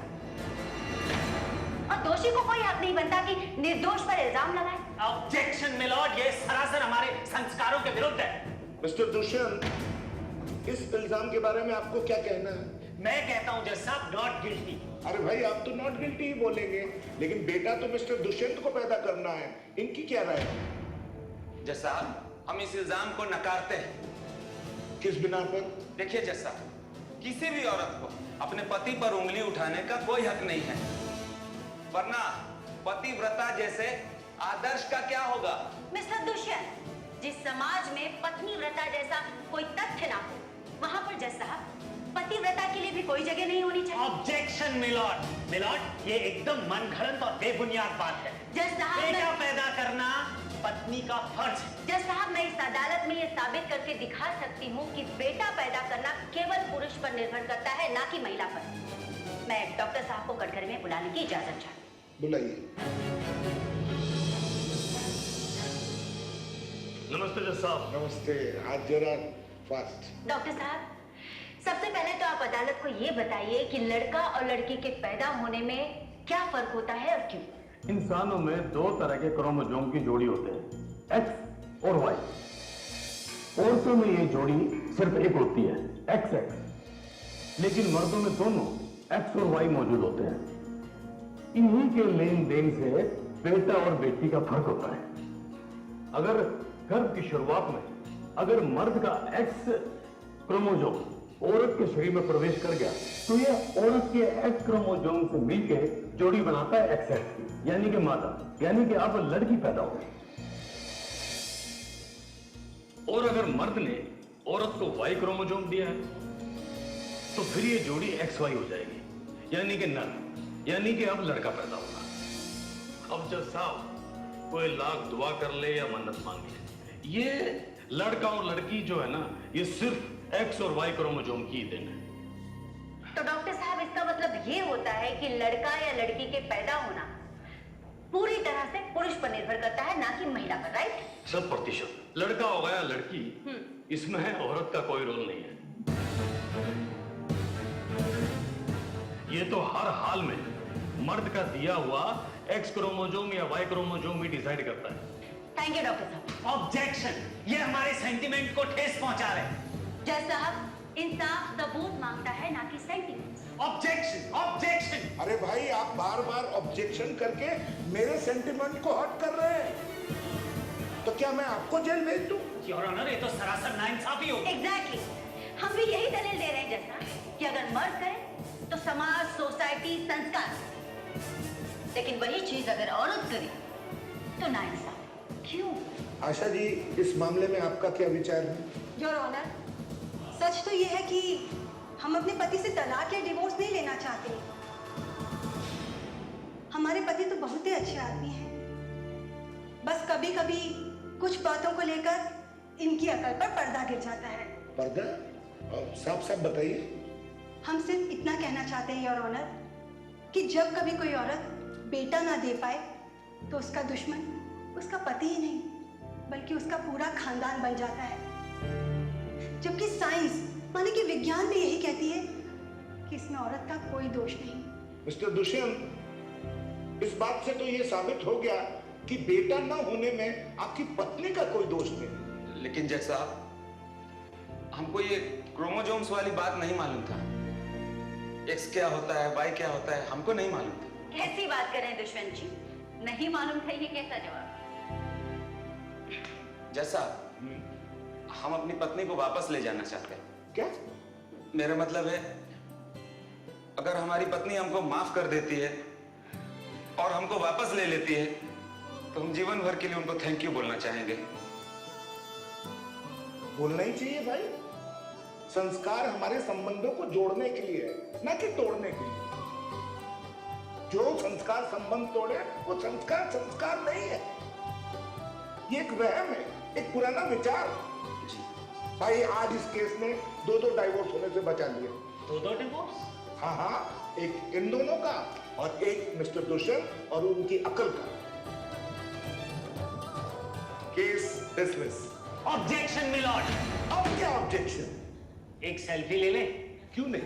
और दोषी को कोई हक नहीं बनता कि निर्दोष पर इल्जाम लगाए। ऑब्जेक्शन मिलॉर्ड, ये सरासर हमारे संस्कारों के विरुद्ध है। मिस्टर दुष्यंत, इस इल्जाम के बारे में आपको क्या कहना है? मैं कहता हूं जज साहब, नॉट गिल्टी। अरे भाई, आप तो नॉट गिल्टी ही बोलेंगे, लेकिन बेटा तो मिस्टर दुष्यंत को पैदा करना है। इनकी क्या राय है? जज साहब, हम इस इल्जाम को नकारते हैं। किस बिना पर? देखिए जज साहब, किसी भी औरत को अपने पति पर उंगली उठाने का कोई हक नहीं है, वरना पतिव्रता जैसे आदर्श का क्या होगा? मिस्टर दुष्यंत, जिस समाज में पत्नीव्रता जैसा कोई तथ्य ना हो, वहां पर जज साहब पतिव्रता के लिए भी कोई जगह नहीं होनी चाहिए। Objection milord. मिलॉर्ड, ये एकदम मनगढ़ंत और बेबुनियाद बात है। जज साहब, बेटा पैदा करना पत्नी का फर्ज है। जज साहब, मैं इस अदालत में ये साबित करके दिखा सकती हूँ कि बेटा पैदा करना केवल पुरुष पर निर्भर करता है, ना कि महिला पर। मैं डॉक्टर साहब को कटघरे में बुलाने की इजाजत चाहती। बुलाइए। नमस्ते जज साहब। नमस्ते। आज जरा फास्ट। डॉक्टर साहब, सबसे पहले तो आप अदालत को ये बताइए कि लड़का और लड़की के पैदा होने में क्या फर्क होता है और क्यों? इंसानों में दो तरह के क्रोमोसोम की जोड़ी होते हैं, एक्स और वाई। औरतों में ये जोड़ी सिर्फ एक होती है, एक्स एक्स, लेकिन मर्दों में दोनों एक्स और वाई मौजूद होते हैं। इन्हीं के लेन देन से बेटा और बेटी का फर्क होता है। अगर गर्भ की शुरुआत में अगर मर्द का एक्स क्रोमोसोम औरत के शरीर में प्रवेश कर गया तो यह औरत के एक्स क्रोमोसोम से मिलकर जोड़ी बनाता है एक्स एक्स की, यानी कि मादा, यानी कि अब लड़की पैदा हो गई। और अगर मर्द ने औरत को वाई क्रोमोसोम दिया है तो फिर ये जोड़ी एक्स वाई हो जाएगी, यानी कि नर, यानी कि अब लड़का पैदा होगा। अब जब साहब कोई लाख दुआ कर ले या मन्नत मांग ले, ये लड़का और लड़की जो है ना, ये सिर्फ एक्स और वाई क्रोमोसोम की देन है। तो डॉक्टर साहब, इसका मतलब ये होता है कि लड़का या लड़की के पैदा होना पूरी तरह से पुरुष पर निर्भर करता है, ना कि महिला पर, राइट? 100%। लड़का हो गया लड़की, इसमें है औरत का कोई रोल नहीं है। ये तो हर हाल में मर्द का दिया हुआ एक्स क्रोमोसोम या वाई क्रोमोसोम ही डिसाइड करता है। थैंक यू डॉक्टर साहब। ऑब्जेक्शन, ये हमारे सेंटिमेंट को ठेस पहुंचा रहे हैं। जज साहब, इंसाफ सबूत मांगता है, ना कि सेंटिमेंट्स। Objection, objection. अरे भाई, आप बार बार ऑब्जेक्शन करके मेरे सेंटिमेंट को हर्ट कर रहे हैं। तो क्या मैं आपको जेल भेज दूं? योर ऑनर, ये तो सरासर नाइंसाफी हो। एग्जैक्टली, हम भी यही दलील दे रहे हैं जज साहब कि अगर मर्द करे तो समाज, सोसाइटी, संस्कार, लेकिन वही चीज अगर औरत करे तो नाइंसाफी। क्यों? आशा जी, इस मामले में आपका क्या विचार है? योर ऑनर, सच तो ये है कि हम अपने पति से तलाक या डिवोर्स नहीं लेना चाहते। हमारे पति तो बहुत ही अच्छे आदमी हैं। बस कभी कभी कुछ बातों को लेकर इनकी अकल पर पर्दा गिर जाता है। पर्दा? साफ साफ बताइए। हम सिर्फ इतना कहना चाहते हैं योर ऑनर कि जब कभी कोई औरत बेटा ना दे पाए तो उसका दुश्मन उसका पति ही नहीं बल्कि उसका पूरा खानदान बन जाता है। जबकि साइंस माने कि विज्ञान भी यही कहती है कि इसमें औरत का कोई दोष नहीं। मिस्टर दुष्यंत, इस बात से तो ये साबित हो गया कि बेटा न होने में आपकी पत्नी का कोई दोष नहीं। लेकिन जज साहब, हमको ये क्रोमोजोम्स वाली बात नहीं मालूम था। एक्स क्या होता है, वाई क्या होता है, हमको नहीं मालूम था। कैसी बात कर रहे हैं दुष्यंत जी? नहीं मालूम था, ये कैसा जवाब? जैसा हम अपनी पत्नी को वापस ले जाना चाहते हैं। क्या? मेरा मतलब है, अगर हमारी पत्नी हमको माफ कर देती है और हमको वापस ले लेती है तो हम जीवन भर के लिए उनको थैंक यू बोलना चाहेंगे। बोलना ही चाहिए भाई। संस्कार हमारे संबंधों को जोड़ने के लिए है, ना कि तोड़ने के लिए। जो संस्कार संबंध तोड़े वो संस्कार संस्कार नहीं है, ये एक वहम है, एक पुराना विचार। भाई आज इस केस में 2 डाइवोर्स होने से बचा लिया। 2 डिवोर्स? हाँ हाँ, एक इन दोनों का और एक मिस्टर दुष्यंत और उनकी अकल का। Case dismiss. Objection milord. अब क्या ऑब्जेक्शन? एक सेल्फी ले ले? क्यों नहीं?